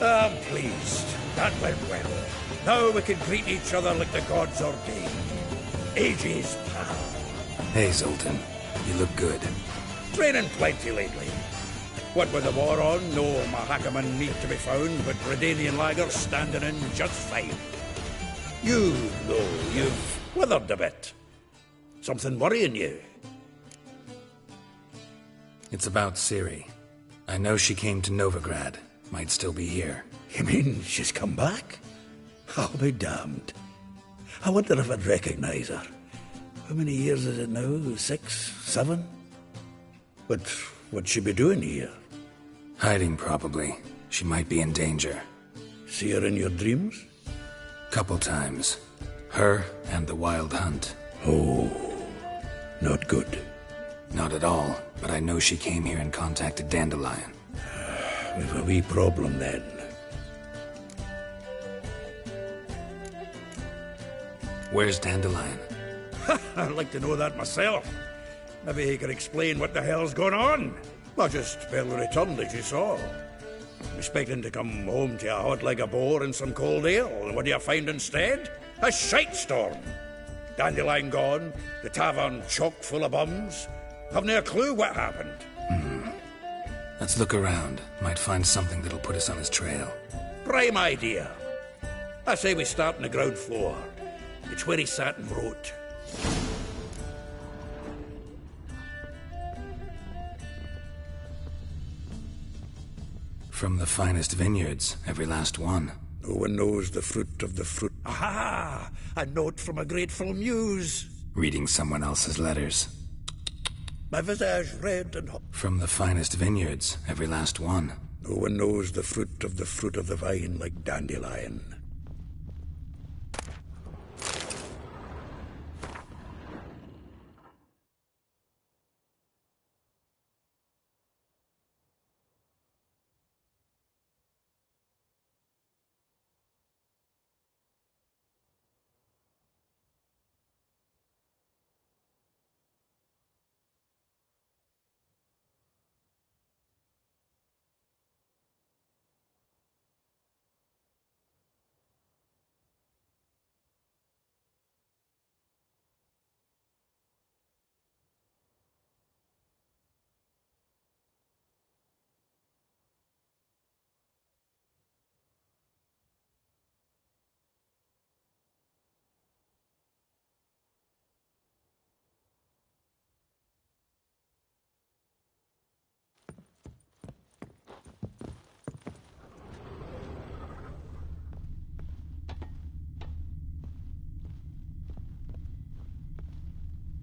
Speaker 16: I'm pleased. That went well. Now we can greet each other like the gods ordained. Ages, pal.
Speaker 2: Hey, Zoltan. You look good.
Speaker 16: Training plenty lately. What with the war on, no Mahakaman need to be found, but Redanian lagers standing in just fine. You've withered a bit. Something worrying you?
Speaker 2: It's about Ciri. I know she came to Novigrad. Might still be here.
Speaker 16: You mean she's come back? I'll be damned. I wonder if I'd recognize her. How many years is it now? 6, 7? But what'd she be doing here?
Speaker 2: Hiding, probably. She might be in danger.
Speaker 16: See her in your dreams?
Speaker 2: Couple times. Her and the Wild Hunt.
Speaker 16: Oh, not good.
Speaker 2: Not at all, but I know she came here and contacted Dandelion.
Speaker 16: We've a wee problem then.
Speaker 2: Where's Dandelion?
Speaker 16: I'd like to know that myself. Maybe he could explain what the hell's going on. I just barely returned, as you saw. Expecting to come home to a hot like a boar and some cold ale, and what do you find instead? A shite storm. Dandelion gone, the tavern chock full of bums. Have no clue what happened.
Speaker 2: Let's look around. Might find something that'll put us on his trail.
Speaker 16: Prime idea. I say we start on the ground floor. It's where he sat and wrote.
Speaker 2: From the finest vineyards, every last one.
Speaker 16: No one knows the fruit of the fruit. Aha! A note from a grateful muse.
Speaker 2: Reading someone else's letters.
Speaker 16: My visage red and hot.
Speaker 2: From the finest vineyards, every last one.
Speaker 16: No one knows the fruit of the vine like Dandelion.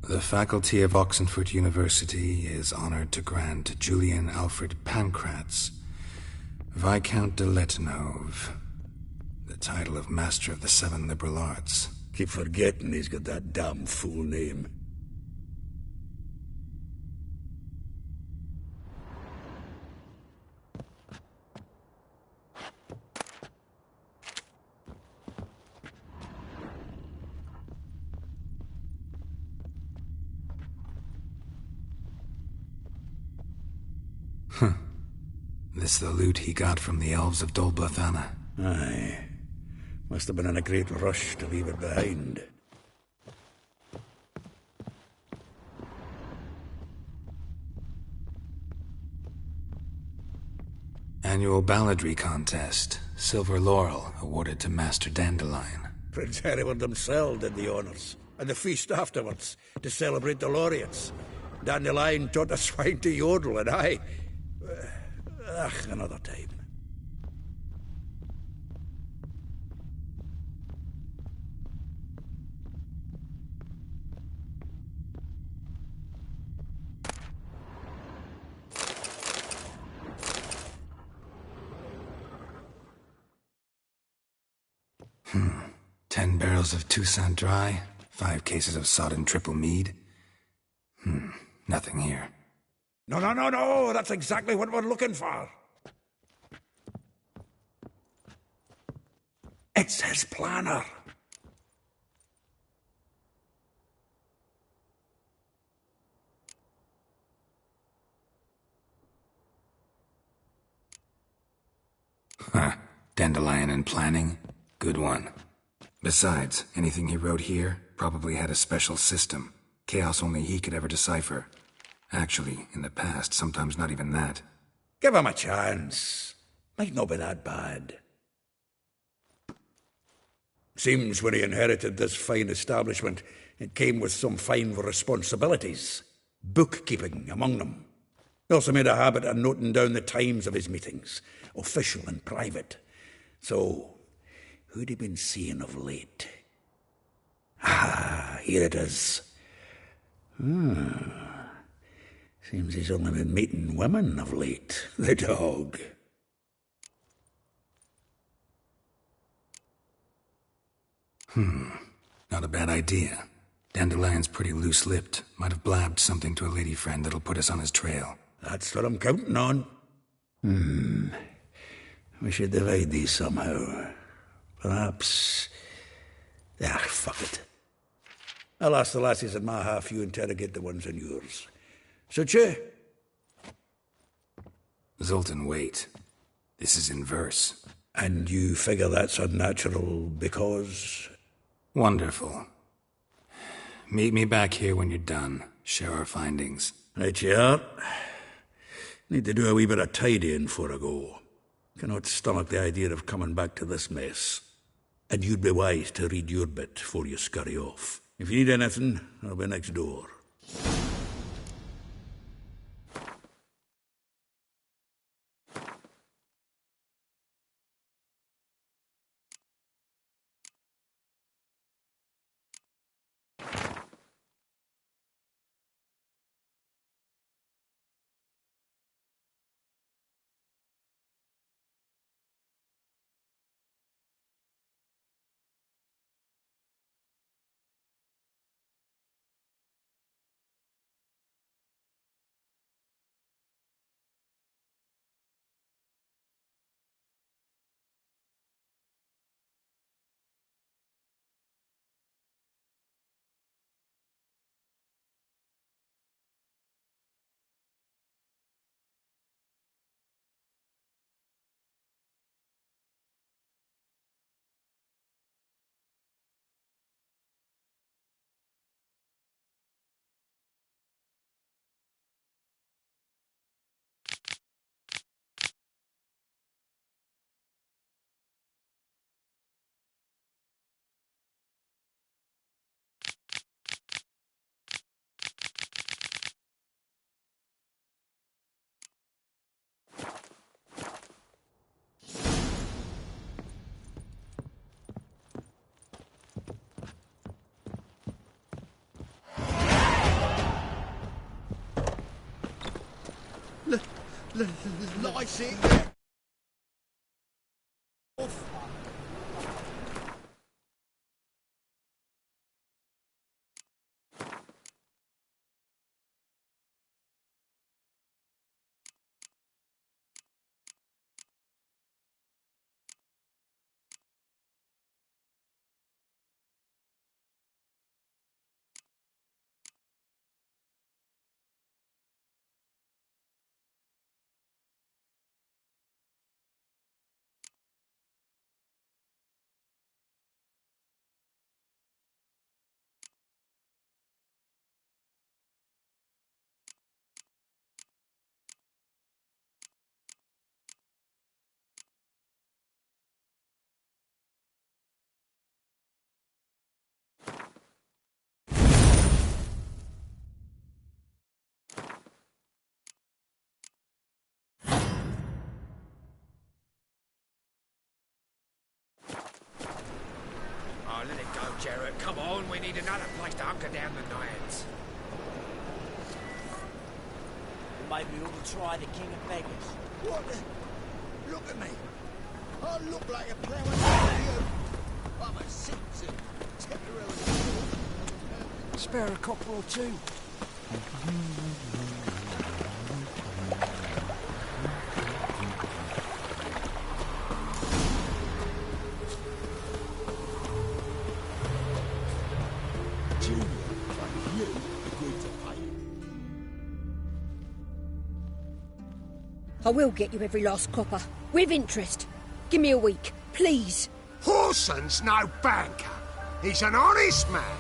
Speaker 2: The faculty of Oxenford University is honored to grant Julian Alfred Pancratz, Viscount de Letenhove, the title of Master of the Seven Liberal Arts.
Speaker 16: Keep forgetting he's got that damn fool name.
Speaker 2: This the loot he got from the elves of Dol Blathanna.
Speaker 16: Aye. Must have been in a great rush to leave it behind.
Speaker 2: Annual balladry contest. Silver laurel awarded to Master Dandelion.
Speaker 16: Prince Hereward himself did the honours. And the feast afterwards, to celebrate the laureates. Dandelion taught a swine to yodel, and I... another time.
Speaker 2: Hmm. 10 barrels of Toussaint Dry, 5 cases of sodden triple mead. Nothing here.
Speaker 16: No, that's exactly what we're looking for. It's his planner.
Speaker 2: Huh. Dandelion and planning? Good one. Besides, anything he wrote here probably had a special system. Chaos only he could ever decipher. Actually, in the past, sometimes not even that.
Speaker 16: Give him a chance. Might not be that bad.
Speaker 19: Seems when he inherited this fine establishment, it came with some fine responsibilities. Bookkeeping among them. He also made a habit of noting down the times of his meetings, official and private. So, who'd he been seeing of late? Ah, here it is. Seems he's only been meeting women of late, the dog.
Speaker 2: Not a bad idea. Dandelion's pretty loose-lipped. Might have blabbed something to a lady friend that'll put us on his trail.
Speaker 19: That's what I'm counting on. We should divide these somehow. Perhaps... fuck it. I'll ask the lassies in my half, you interrogate the ones in yours. Suit you?
Speaker 2: Zoltan, wait. This is in verse.
Speaker 19: And you figure that's unnatural because...
Speaker 2: Wonderful. Meet me back here when you're done. Share our findings.
Speaker 19: Right you are. Need to do a wee bit of tidying before I go. Cannot stomach the idea of coming back to this mess. And you'd be wise to read your bit before you scurry off. If you need anything, I'll be next door.
Speaker 18: Lice it.
Speaker 13: Let it go, Jarrett. Come on, we need another place to hunker down the nights.
Speaker 20: Maybe we ought to try the King of Beggars.
Speaker 18: What the... Look at me. I look like a ploughing to you. I'm a Simpson.
Speaker 20: Spare a copper or two.
Speaker 10: I will get you every last copper, with interest. Give me a week, please.
Speaker 4: Horson's no banker. He's an honest man.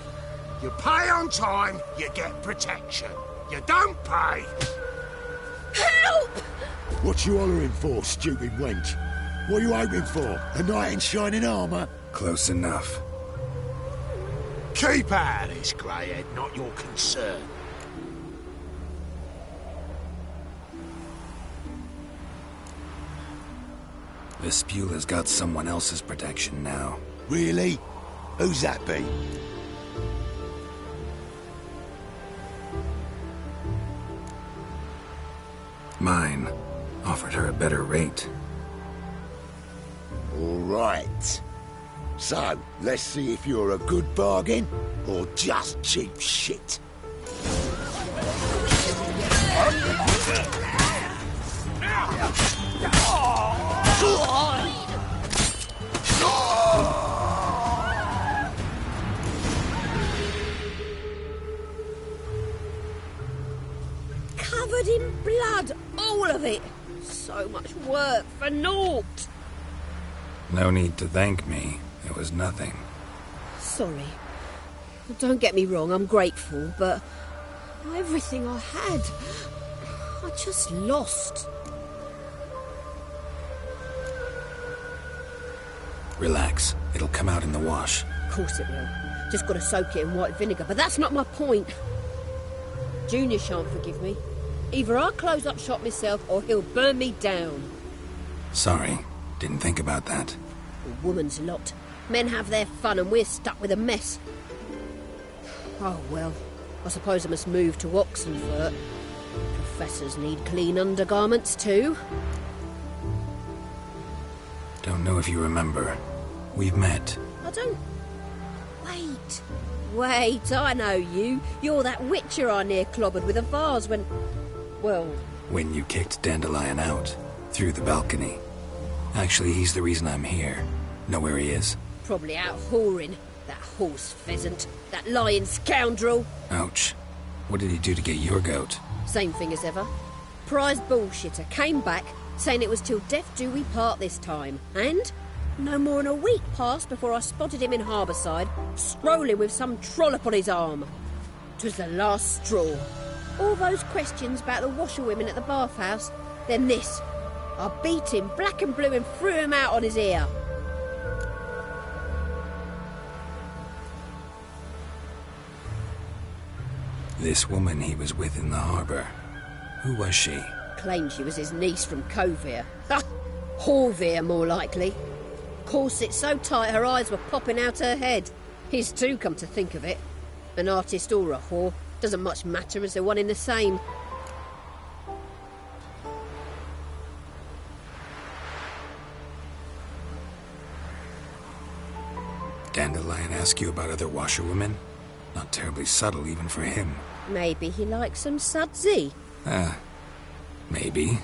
Speaker 4: You pay on time, you get protection. You don't pay...
Speaker 10: Help!
Speaker 18: What you hollering for, stupid wench? What are you hoping for? A knight in shining armour?
Speaker 2: Close enough.
Speaker 18: Keep out of this, greyhead, not your concern.
Speaker 2: Vespula's got someone else's protection now.
Speaker 18: Really? Who's that be?
Speaker 2: Mine offered her a better rate.
Speaker 18: All right. So, let's see if you're a good bargain or just cheap shit.
Speaker 21: Covered in blood, all of it. So much work for naught.
Speaker 2: No need to thank me. It was nothing.
Speaker 21: Sorry. Don't get me wrong, I'm grateful, but everything I had, I just lost.
Speaker 2: Relax. It'll come out in the wash.
Speaker 21: Of course it will. Just gotta soak it in white vinegar, but that's not my point. Junior shan't forgive me. Either I'll close up shop myself or he'll burn me down.
Speaker 2: Sorry. Didn't think about that.
Speaker 21: A woman's lot. Men have their fun and we're stuck with a mess. Oh well, I suppose I must move to Oxenfurt. Professors need clean undergarments too.
Speaker 2: Don't know if you remember. We've met.
Speaker 21: I don't... Wait, I know you. You're that witcher I near clobbered with a vase when... Well...
Speaker 2: When you kicked Dandelion out. Through the balcony. Actually, he's the reason I'm here. Know where he is?
Speaker 21: Probably out whoring. That horse pheasant. That lying scoundrel.
Speaker 2: Ouch. What did he do to get your goat?
Speaker 21: Same thing as ever. Prize bullshitter came back, saying it was till death do we part this time. And no more than a week passed before I spotted him in Harbourside, strolling with some trollop on his arm. 'Twas the last straw. All those questions about the washerwomen at the bathhouse, then this. I beat him black and blue and threw him out on his ear.
Speaker 2: This woman he was with in the harbour. Who was she?
Speaker 21: Claimed she was his niece from Covere. Ha! Horvere, more likely. Corset so tight her eyes were popping out her head. His too, come to think of it. An artist or a whore. Doesn't much matter as they're one in the same.
Speaker 2: Dandelion ask you about other washerwomen? Not terribly subtle even for him.
Speaker 21: Maybe he likes some sudsy.
Speaker 2: Maybe.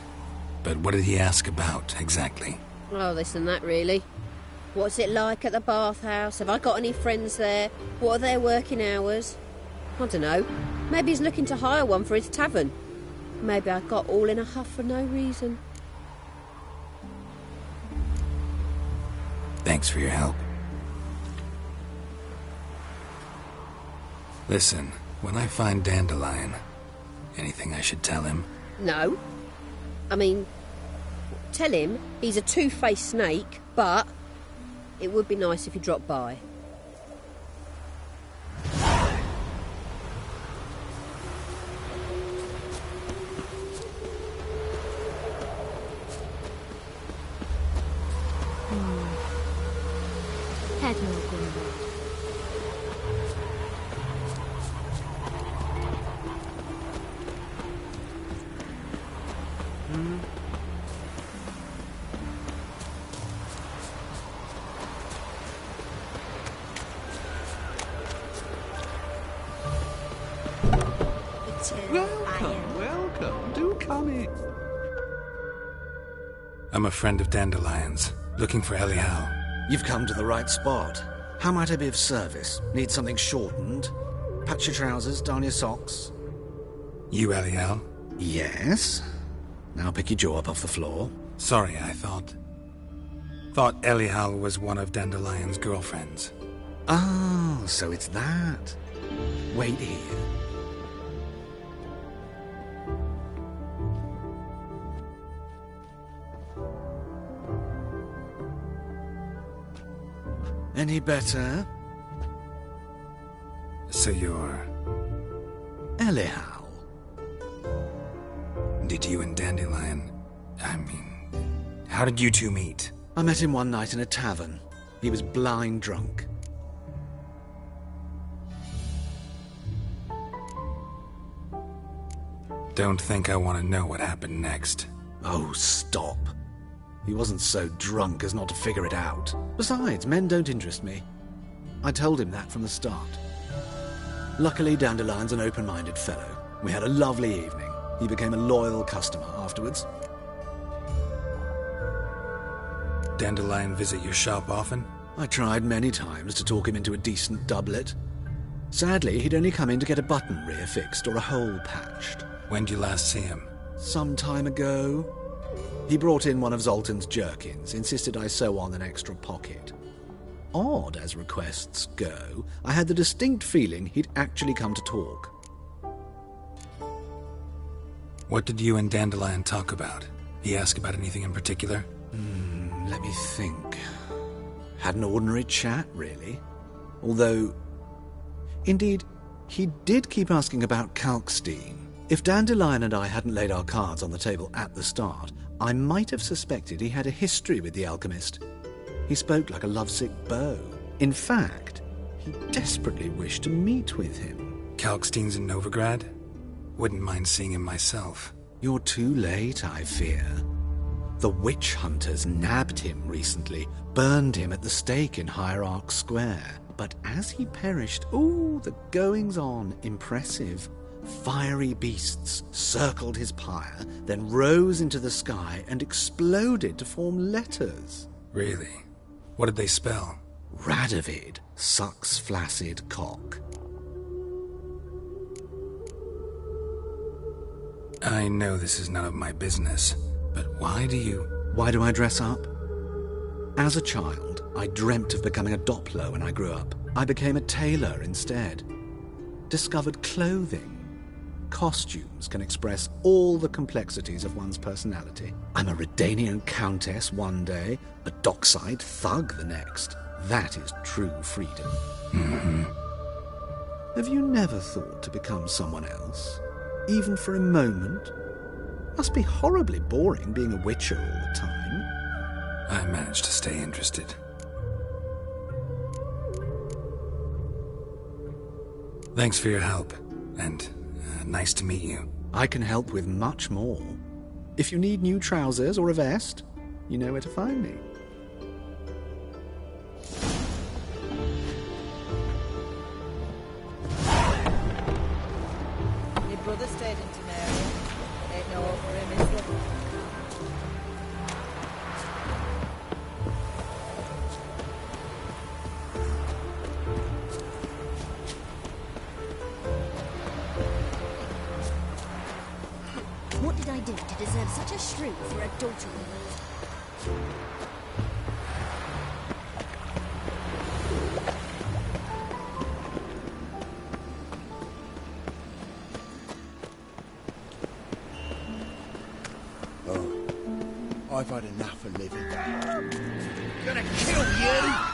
Speaker 2: But what did he ask about, exactly?
Speaker 21: Oh, this and that, really. What's it like at the bathhouse? Have I got any friends there? What are their working hours? I don't know. Maybe he's looking to hire one for his tavern. Maybe I got all in a huff for no reason.
Speaker 2: Thanks for your help. Listen, when I find Dandelion, anything I should tell him?
Speaker 21: No. I mean, tell him he's a two-faced snake, but it would be nice if he dropped by.
Speaker 3: Head no good.
Speaker 17: Welcome. Do come in.
Speaker 2: I'm a friend of Dandelion's, looking for Elial.
Speaker 15: You've come to the right spot. How might I be of service? Need something shortened? Patch your trousers, darn your socks.
Speaker 2: You Elial?
Speaker 15: Yes. Now pick your jaw up off the floor.
Speaker 2: Sorry, I thought Elial was one of Dandelion's girlfriends.
Speaker 15: Oh, so it's that. Wait here.
Speaker 1: Any better?
Speaker 2: So you're...
Speaker 1: Elihow.
Speaker 2: Did you and Dandelion... how did you two meet?
Speaker 1: I met him one night in a tavern. He was blind drunk.
Speaker 2: Don't think I want to know what happened next.
Speaker 1: Oh, stop. He wasn't so drunk as not to figure it out. Besides, men don't interest me. I told him that from the start. Luckily, Dandelion's an open-minded fellow. We had a lovely evening. He became a loyal customer afterwards.
Speaker 2: Dandelion visit your shop often?
Speaker 1: I tried many times to talk him into a decent doublet. Sadly, he'd only come in to get a button rear fixed or a hole patched.
Speaker 2: When did you last see him?
Speaker 1: Some time ago. He brought in one of Zoltan's jerkins, insisted I sew on an extra pocket. Odd as requests go, I had the distinct feeling he'd actually come to talk.
Speaker 2: What did you and Dandelion talk about? He ask about anything in particular?
Speaker 1: Let me think. Had an ordinary chat, really. Although, indeed, he did keep asking about Kalkstein. If Dandelion and I hadn't laid our cards on the table at the start, I might have suspected he had a history with the alchemist. He spoke like a lovesick beau. In fact, he desperately wished to meet with him.
Speaker 2: Kalkstein's in Novigrad? Wouldn't mind seeing him myself.
Speaker 1: You're too late, I fear. The witch hunters nabbed him recently, burned him at the stake in Hierarch Square. But as he perished, the goings-on, impressive. Fiery beasts circled his pyre, then rose into the sky and exploded to form letters.
Speaker 2: Really? What did they spell?
Speaker 1: Radovid sucks flaccid cock.
Speaker 2: I know this is none of my business, but why do
Speaker 1: I dress up? As a child, I dreamt of becoming a Doppler when I grew up. I became a tailor instead. Discovered clothing. Costumes can express all the complexities of one's personality. I'm a Redanian countess one day, a dockside thug the next. That is true freedom.
Speaker 2: Mm-hmm.
Speaker 1: Have you never thought to become someone else? Even for a moment? Must be horribly boring being a witcher all the time.
Speaker 2: I managed to stay interested. Thanks for your help, and nice to meet you.
Speaker 1: I can help with much more. If you need new trousers or a vest, you know where to find me.
Speaker 22: Your brother stayed in Temeria. Ain't no hope for him, is there?
Speaker 3: What did I do to deserve such a shrew for a daughter?
Speaker 18: I've had enough of living. Gonna kill you!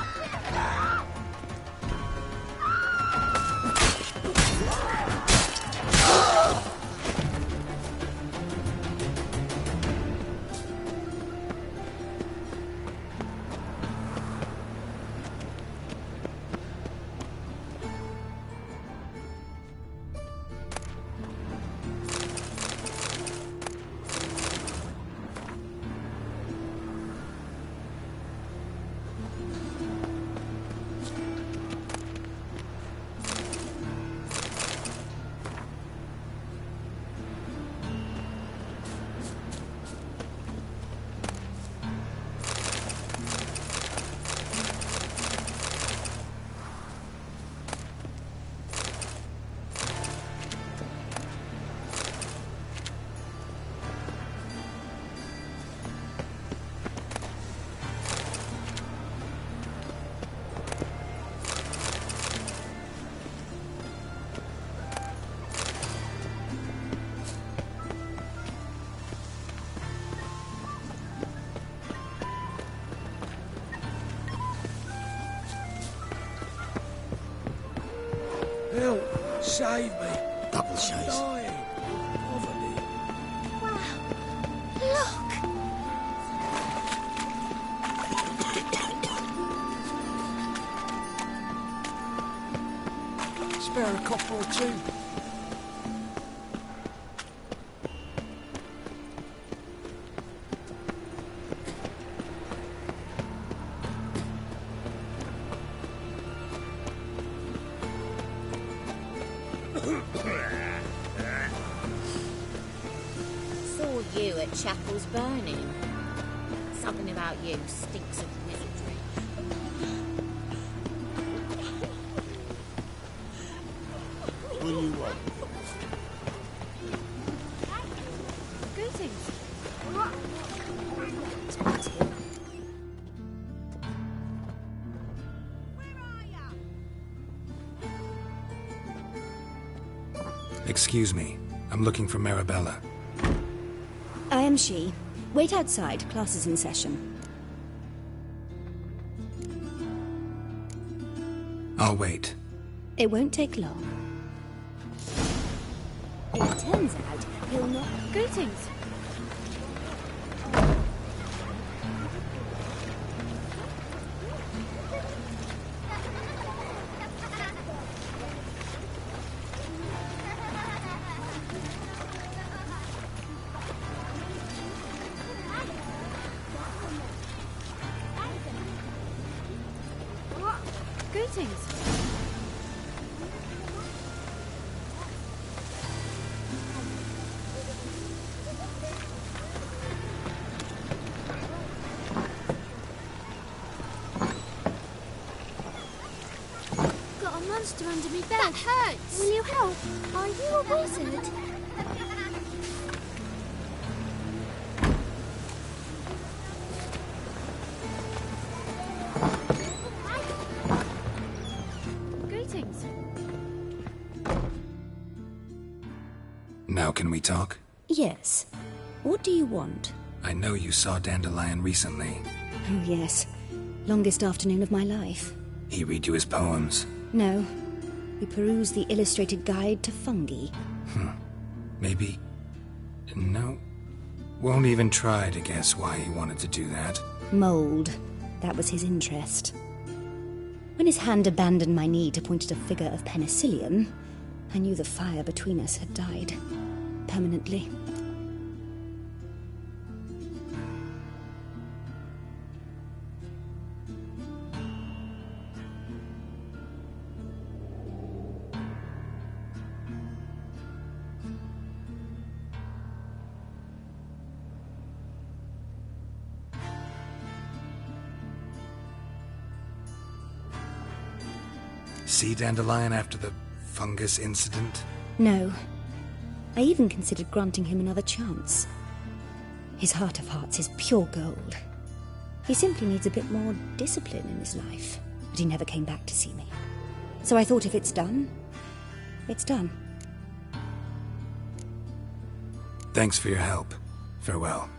Speaker 18: save me.
Speaker 4: Double chase.
Speaker 18: Dying. Poverty.
Speaker 11: Look!
Speaker 18: Spare a copper or two.
Speaker 3: Saw you at Chapel's Burning. Something about you stinks of wizardry.
Speaker 4: What do you want?
Speaker 3: Greetings.
Speaker 2: Excuse me. I'm looking for Marabella.
Speaker 10: I am she. Wait outside. Class is in session.
Speaker 2: I'll wait.
Speaker 10: It won't take long. It turns out he'll not...
Speaker 3: Greetings. Greetings.
Speaker 11: Got a monster under me bed. That hurts. Will you help? Are you a wizard?
Speaker 3: Greetings.
Speaker 2: Now can we talk?
Speaker 10: Yes. What do you want?
Speaker 2: I know you saw Dandelion recently.
Speaker 10: Oh, yes. Longest afternoon of my life.
Speaker 2: He read you his poems.
Speaker 10: No. We perused the illustrated guide to fungi.
Speaker 2: Maybe... No. Won't even try to guess why he wanted to do that.
Speaker 10: Mould. That was his interest. When his hand abandoned my knee to point at a figure of penicillium, I knew the fire between us had died. Permanently.
Speaker 2: See Dandelion after the fungus incident?
Speaker 10: No. I even considered granting him another chance. His heart of hearts is pure gold. He simply needs a bit more discipline in his life. But he never came back to see me. So I thought if it's done, it's done.
Speaker 2: Thanks for your help. Farewell.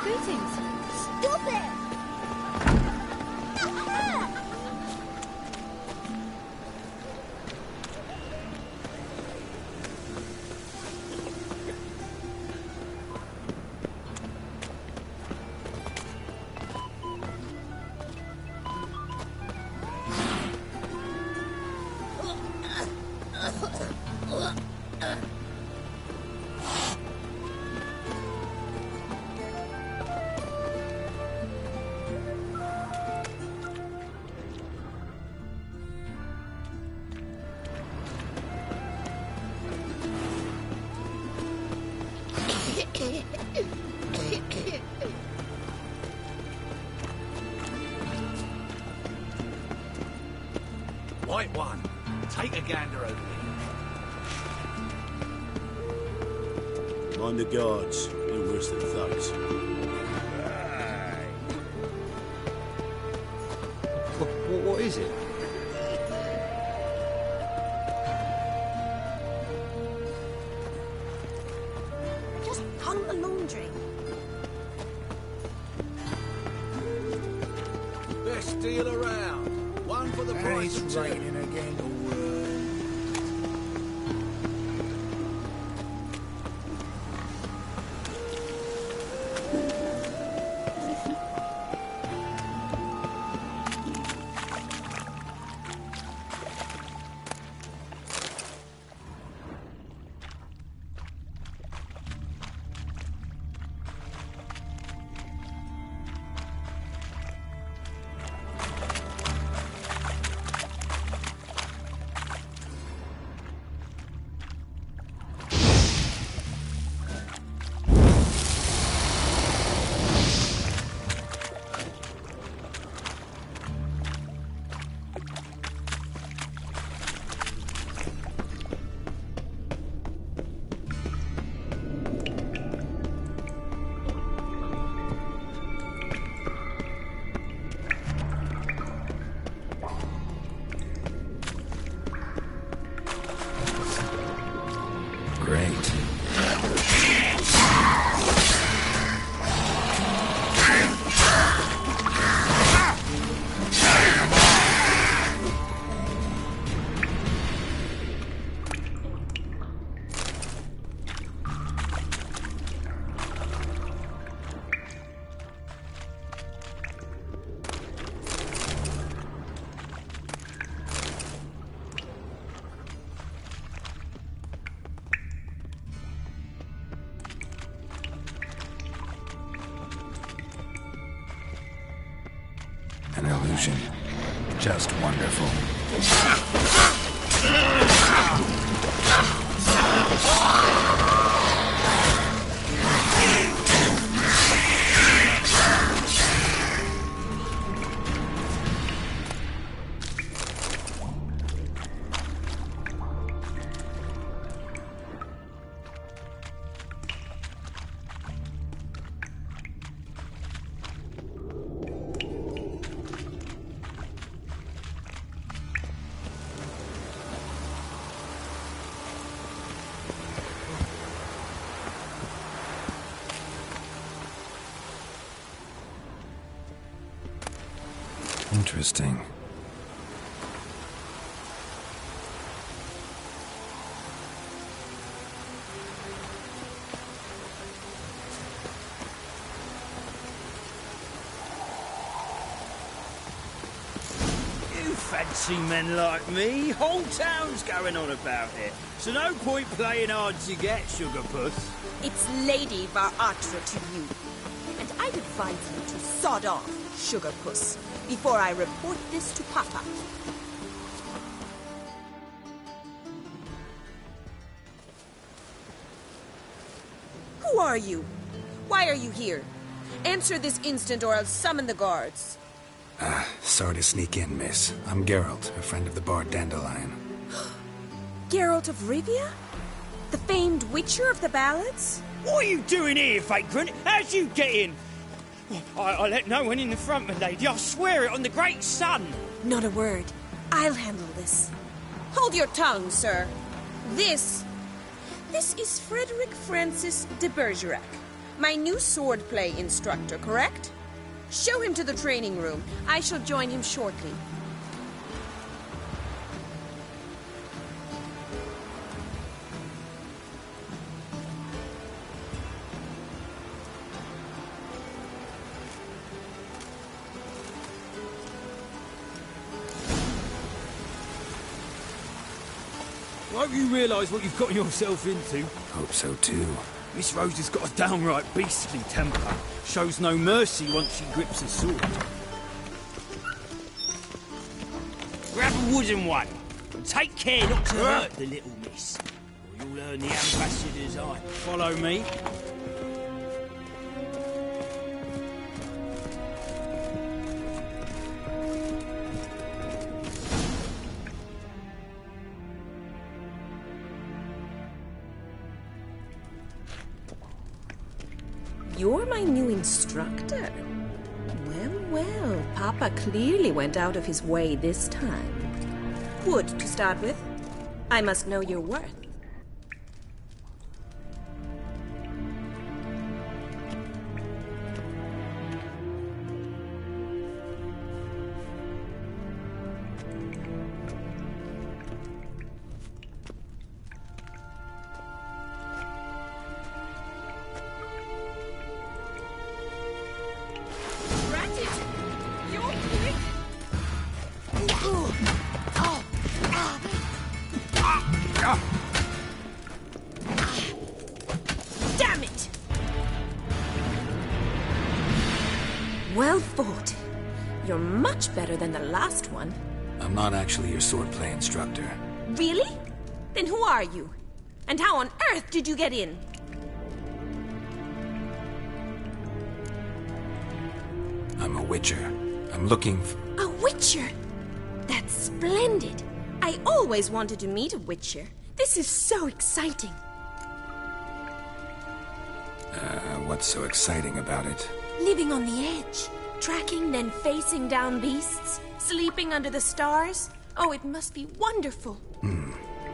Speaker 3: Greetings.
Speaker 11: Stop it! That hurt!
Speaker 15: White one, take a gander over here. Mind the guards. They're worse than thugs.
Speaker 6: What is it?
Speaker 11: Just come
Speaker 12: best deal around. One for the price of two.
Speaker 14: Raining again.
Speaker 2: An illusion. Just wonderful. Interesting.
Speaker 14: You fancy men like me? Whole town's going on about it. So no point playing hard to get, Sugar Puss.
Speaker 8: It's Lady Varatra to you. And I'd advise you to sod off, Sugar Puss, before I report this to Papa. Who are you? Why are you here? Answer this instant or I'll summon the guards.
Speaker 2: Sorry to sneak in, miss. I'm Geralt, a friend of the bard Dandelion.
Speaker 8: Geralt of Rivia? The famed witcher of the ballads?
Speaker 14: What are you doing here, vagrant? How'd you get in? I let no one in the front, my lady. I swear it on the great sun.
Speaker 8: Not a word. I'll handle this. Hold your tongue, sir. This is Frederick Francis de Bergerac, my new swordplay instructor, correct? Show him to the training room. I shall join him shortly.
Speaker 14: I hope you realise what you've gotten yourself into.
Speaker 2: Hope so too.
Speaker 14: Miss Rose has got a downright beastly temper. Shows no mercy once she grips a sword. Grab a wooden one. And take care not to hurt the little miss. Or you'll earn the ambassador's eye. Follow me.
Speaker 8: You're my new instructor? Well, Papa clearly went out of his way this time. Wood, to start with. I must know your worth. You're much better than the last one.
Speaker 2: I'm not actually your swordplay instructor.
Speaker 8: Really? Then who are you? And how on earth did you get in?
Speaker 2: I'm a witcher. I'm looking for...
Speaker 8: A witcher? That's splendid. I always wanted to meet a witcher. This is so exciting.
Speaker 2: What's so exciting about it?
Speaker 8: Living on the edge. Tracking, then facing down beasts. Sleeping under the stars. Oh, it must be wonderful.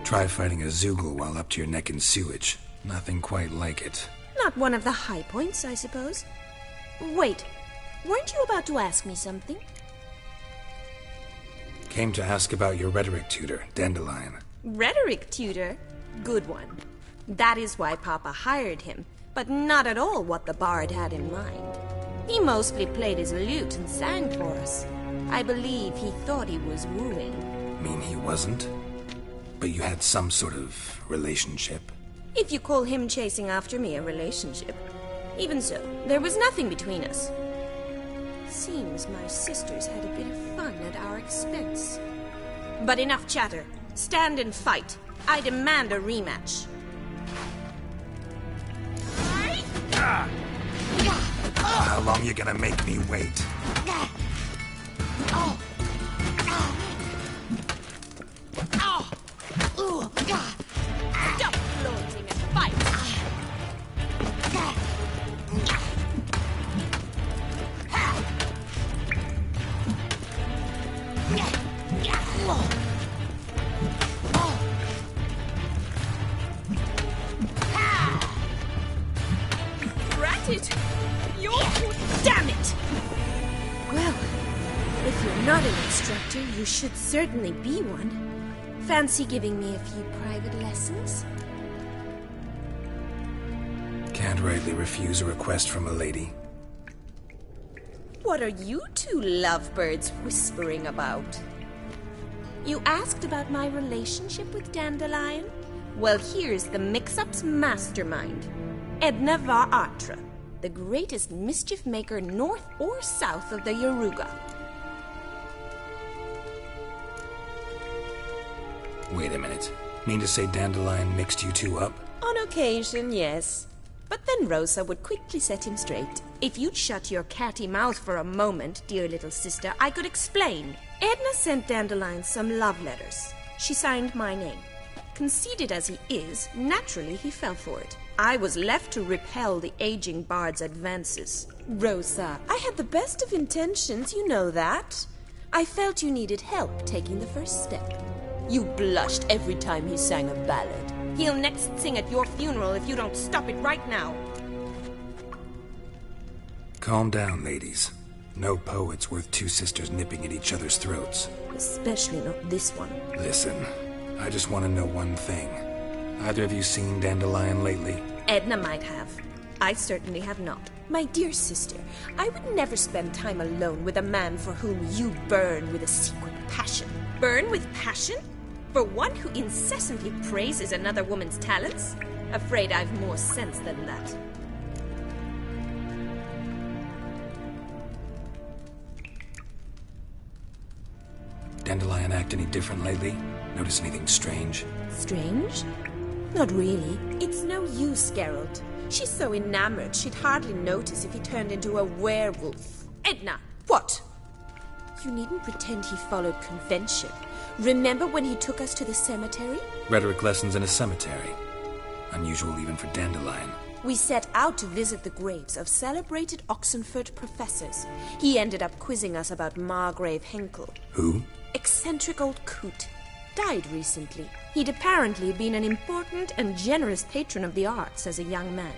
Speaker 2: Try fighting a Zoogle while up to your neck in sewage. Nothing quite like it.
Speaker 8: Not one of the high points, I suppose. Wait, weren't you about to ask me something?
Speaker 2: Came to ask about your rhetoric tutor, Dandelion.
Speaker 8: Rhetoric tutor? Good one. That is why Papa hired him, but not at all what the bard had in mind. He mostly played his lute and sang for us. I believe he thought he was wooing.
Speaker 2: Mean he wasn't? But you had some sort of relationship?
Speaker 8: If you call him chasing after me a relationship. Even so, there was nothing between us. Seems my sisters had a bit of fun at our expense. But enough chatter. Stand and fight. I demand a rematch.
Speaker 2: How long you gonna make me wait?
Speaker 8: Stop floating and fight! Rat it! Damn it! Well, if you're not an instructor, you should certainly be one. Fancy giving me a few private lessons?
Speaker 2: Can't rightly refuse a request from a lady.
Speaker 8: What are you two lovebirds whispering about? You asked about my relationship with Dandelion? Well, here's the mix-up's mastermind. Edna var Atra, the greatest mischief maker north or south of the Yaruga.
Speaker 2: Wait a minute. Mean to say Dandelion mixed you two up?
Speaker 8: On occasion, yes. But then Rosa would quickly set him straight. If you'd shut your catty mouth for a moment, dear little sister, I could explain. Edna sent Dandelion some love letters. She signed my name. Conceited as he is, naturally he fell for it. I was left to repel the aging bard's advances. Rosa, I had the best of intentions, you know that. I felt you needed help taking the first step. You blushed every time he sang a ballad. He'll next sing at your funeral if you don't stop it right now.
Speaker 2: Calm down, ladies. No poet's worth two sisters nipping at each other's throats.
Speaker 8: Especially not this one.
Speaker 2: Listen, I just want to know one thing. Either of you seen Dandelion lately?
Speaker 8: Edna might have. I certainly have not. My dear sister, I would never spend time alone with a man for whom you burn with a secret passion. Burn with passion? For one who incessantly praises another woman's talents? Afraid I've more sense than that.
Speaker 2: Dandelion act any different lately? Notice anything strange?
Speaker 8: Strange? Not really. It's no use, Geralt. She's so enamored she'd hardly notice if he turned into a werewolf. Edna! What? You needn't pretend he followed convention. Remember when he took us to the cemetery?
Speaker 2: Rhetoric lessons in a cemetery. Unusual even for Dandelion.
Speaker 8: We set out to visit the graves of celebrated Oxenford professors. He ended up quizzing us about Margrave Henkel.
Speaker 2: Who?
Speaker 8: Eccentric old coot. Died recently. He'd apparently been an important and generous patron of the arts as a young man.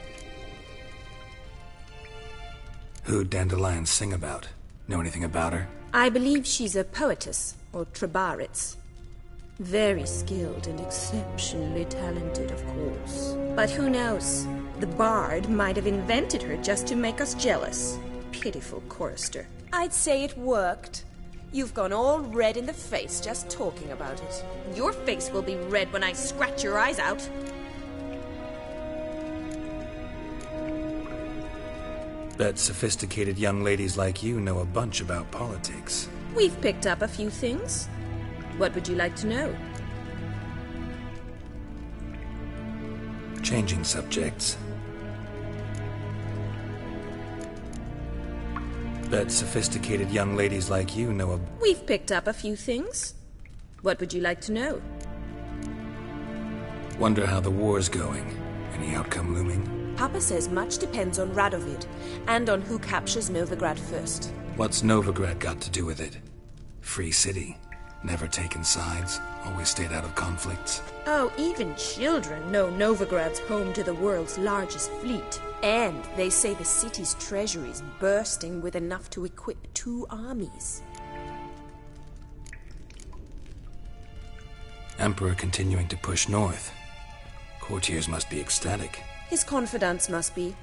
Speaker 2: Who'd Dandelion sing about? Know anything about her?
Speaker 8: I believe she's a poetess, or trebaritz. Very skilled and exceptionally talented, of course. But who knows? The bard might have invented her just to make us jealous. Pitiful chorister. I'd say it worked. You've gone all red in the face just talking about it. Your face will be red when I scratch your eyes out.
Speaker 2: Bet sophisticated young ladies like you know a bunch about politics.
Speaker 8: We've picked up a few things. What would you like to know?
Speaker 2: Changing subjects. Bet sophisticated young ladies like you know a...
Speaker 8: We've picked up a few things. What would you like to know?
Speaker 2: Wonder how the war's going. Any outcome looming?
Speaker 8: Papa says much depends on Radovid, and on who captures Novigrad first.
Speaker 2: What's Novigrad got to do with it? Free city. Never taken sides. Always stayed out of conflicts.
Speaker 8: Oh, even children know Novigrad's home to the world's largest fleet. And they say the city's treasury is bursting with enough to equip 2 armies.
Speaker 2: Emperor continuing to push north. Courtiers must be ecstatic.
Speaker 8: His confidants must be.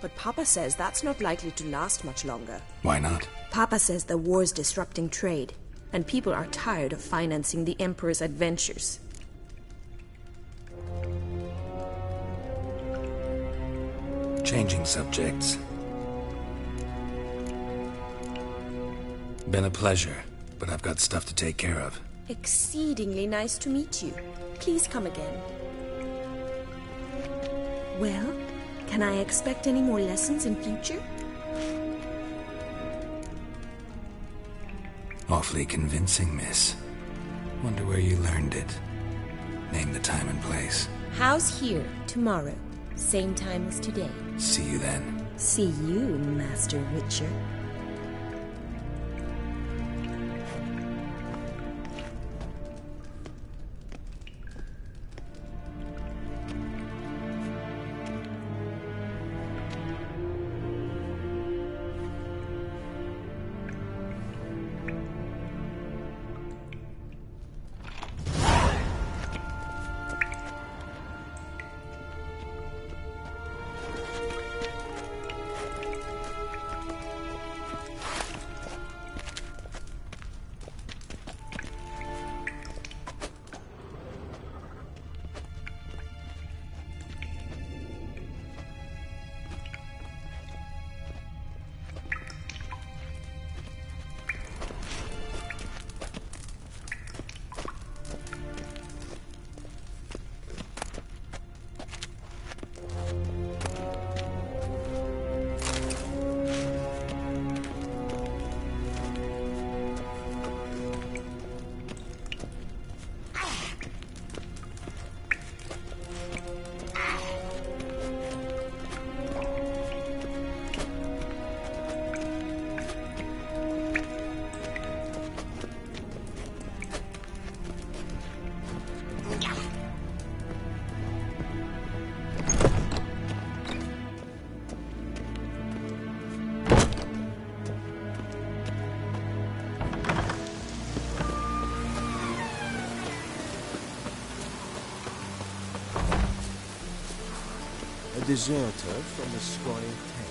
Speaker 8: But Papa says that's not likely to last much longer.
Speaker 2: Why not?
Speaker 8: Papa says the war's disrupting trade, and people are tired of financing the Emperor's adventures.
Speaker 2: Changing subjects. Been a pleasure, but I've got stuff to take care of.
Speaker 8: Exceedingly nice to meet you. Please come again. Well, can I expect any more lessons in future?
Speaker 2: Awfully convincing, miss. Wonder where you learned it. Name the time and place.
Speaker 8: House here, tomorrow. Same time as today.
Speaker 2: See you then.
Speaker 8: See you, Master Witcher.
Speaker 7: Deserter from the Squire Tent.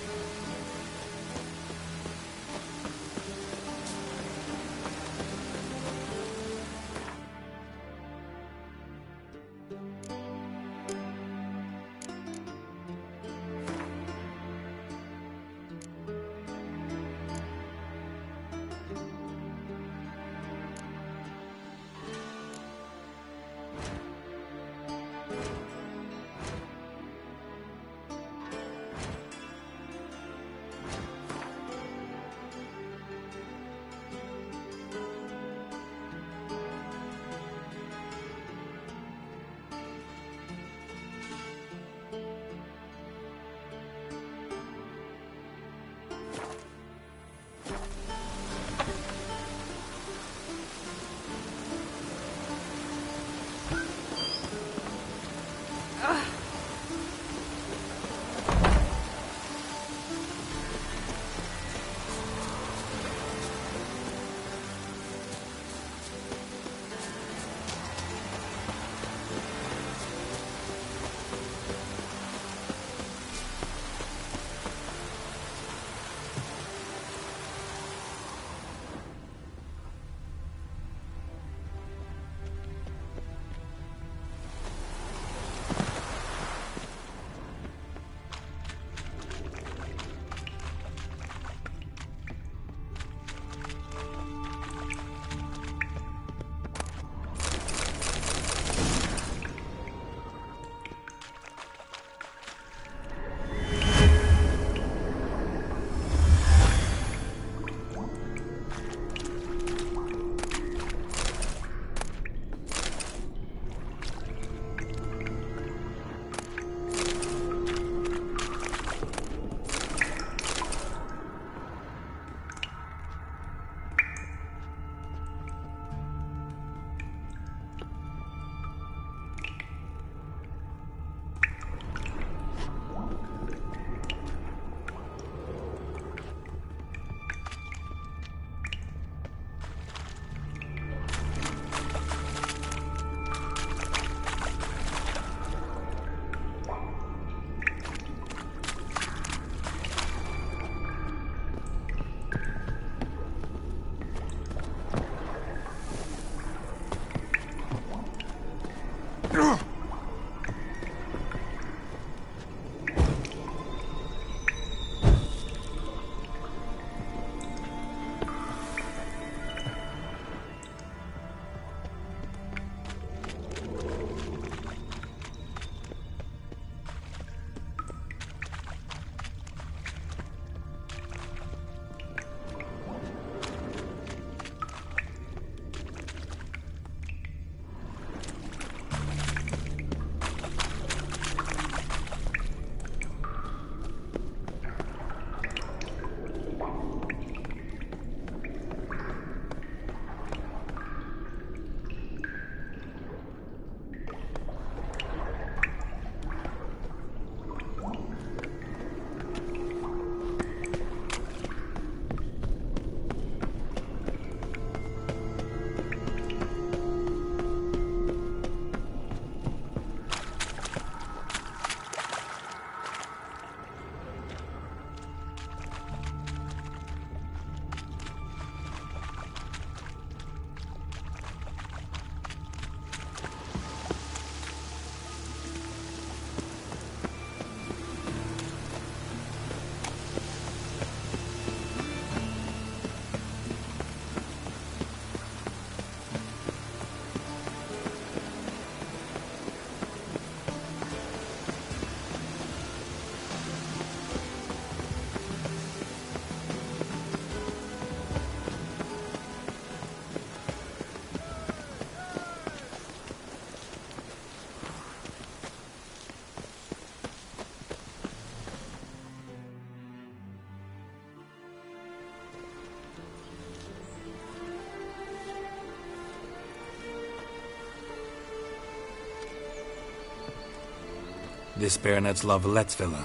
Speaker 2: This Baronet's La Valette's villa.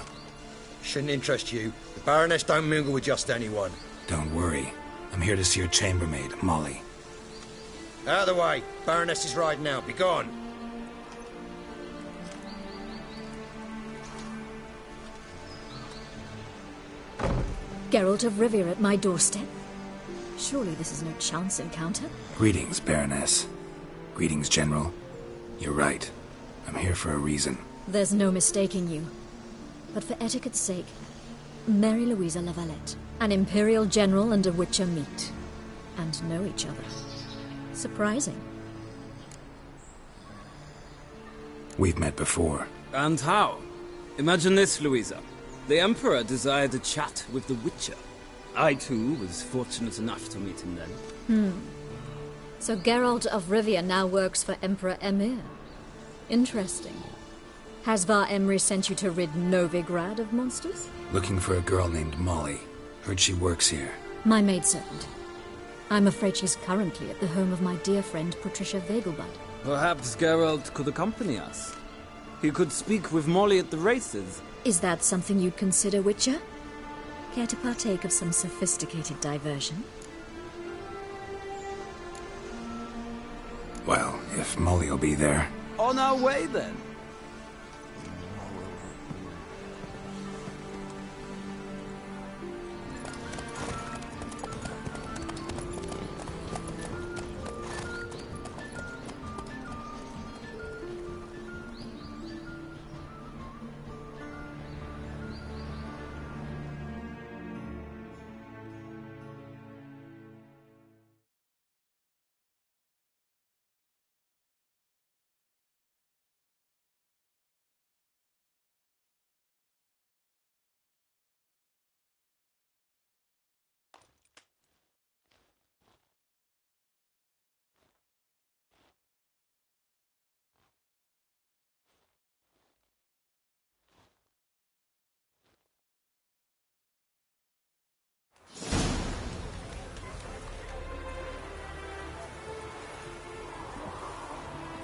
Speaker 6: Shouldn't interest you. The Baroness don't mingle with just anyone.
Speaker 2: Don't worry. I'm here to see your chambermaid, Molly.
Speaker 6: Out of the way. Baroness is riding out. Be gone.
Speaker 3: Geralt of Rivia at my doorstep? Surely this is no chance encounter?
Speaker 2: Greetings, Baroness. Greetings, General. You're right. I'm here for a reason.
Speaker 3: There's no mistaking you. But for etiquette's sake, Mary Louisa La Valette, an Imperial General and a Witcher meet. And know each other. Surprising.
Speaker 2: We've met before.
Speaker 5: And how? Imagine this, Louisa. The Emperor desired a chat with the Witcher. I, too, was fortunate enough to meet him then.
Speaker 3: So Geralt of Rivia now works for Emperor Emir. Interesting. Has Var Emry sent you to rid Novigrad of monsters?
Speaker 2: Looking for a girl named Molly. Heard she works here.
Speaker 3: My maidservant. I'm afraid she's currently at the home of my dear friend Patricia Vegelbud.
Speaker 5: Perhaps Geralt could accompany us. He could speak with Molly at the races.
Speaker 3: Is that something you'd consider, Witcher? Care to partake of some sophisticated diversion?
Speaker 2: Well, if Molly'll be there.
Speaker 5: On our way, then.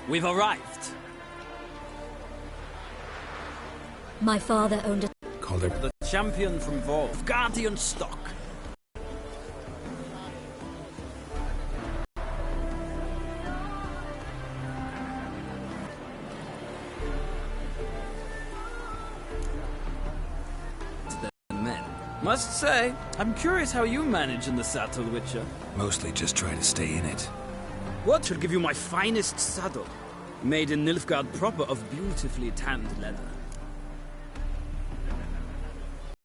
Speaker 5: We've arrived.
Speaker 3: My father owned a...
Speaker 2: Called her...
Speaker 5: The champion from Volve, Guardian stock. Men. Must say, I'm curious how you manage in the saddle, Witcher.
Speaker 2: Mostly just try to stay in it.
Speaker 5: What shall give you my finest saddle? Made in Nilfgaard proper of beautifully tanned leather.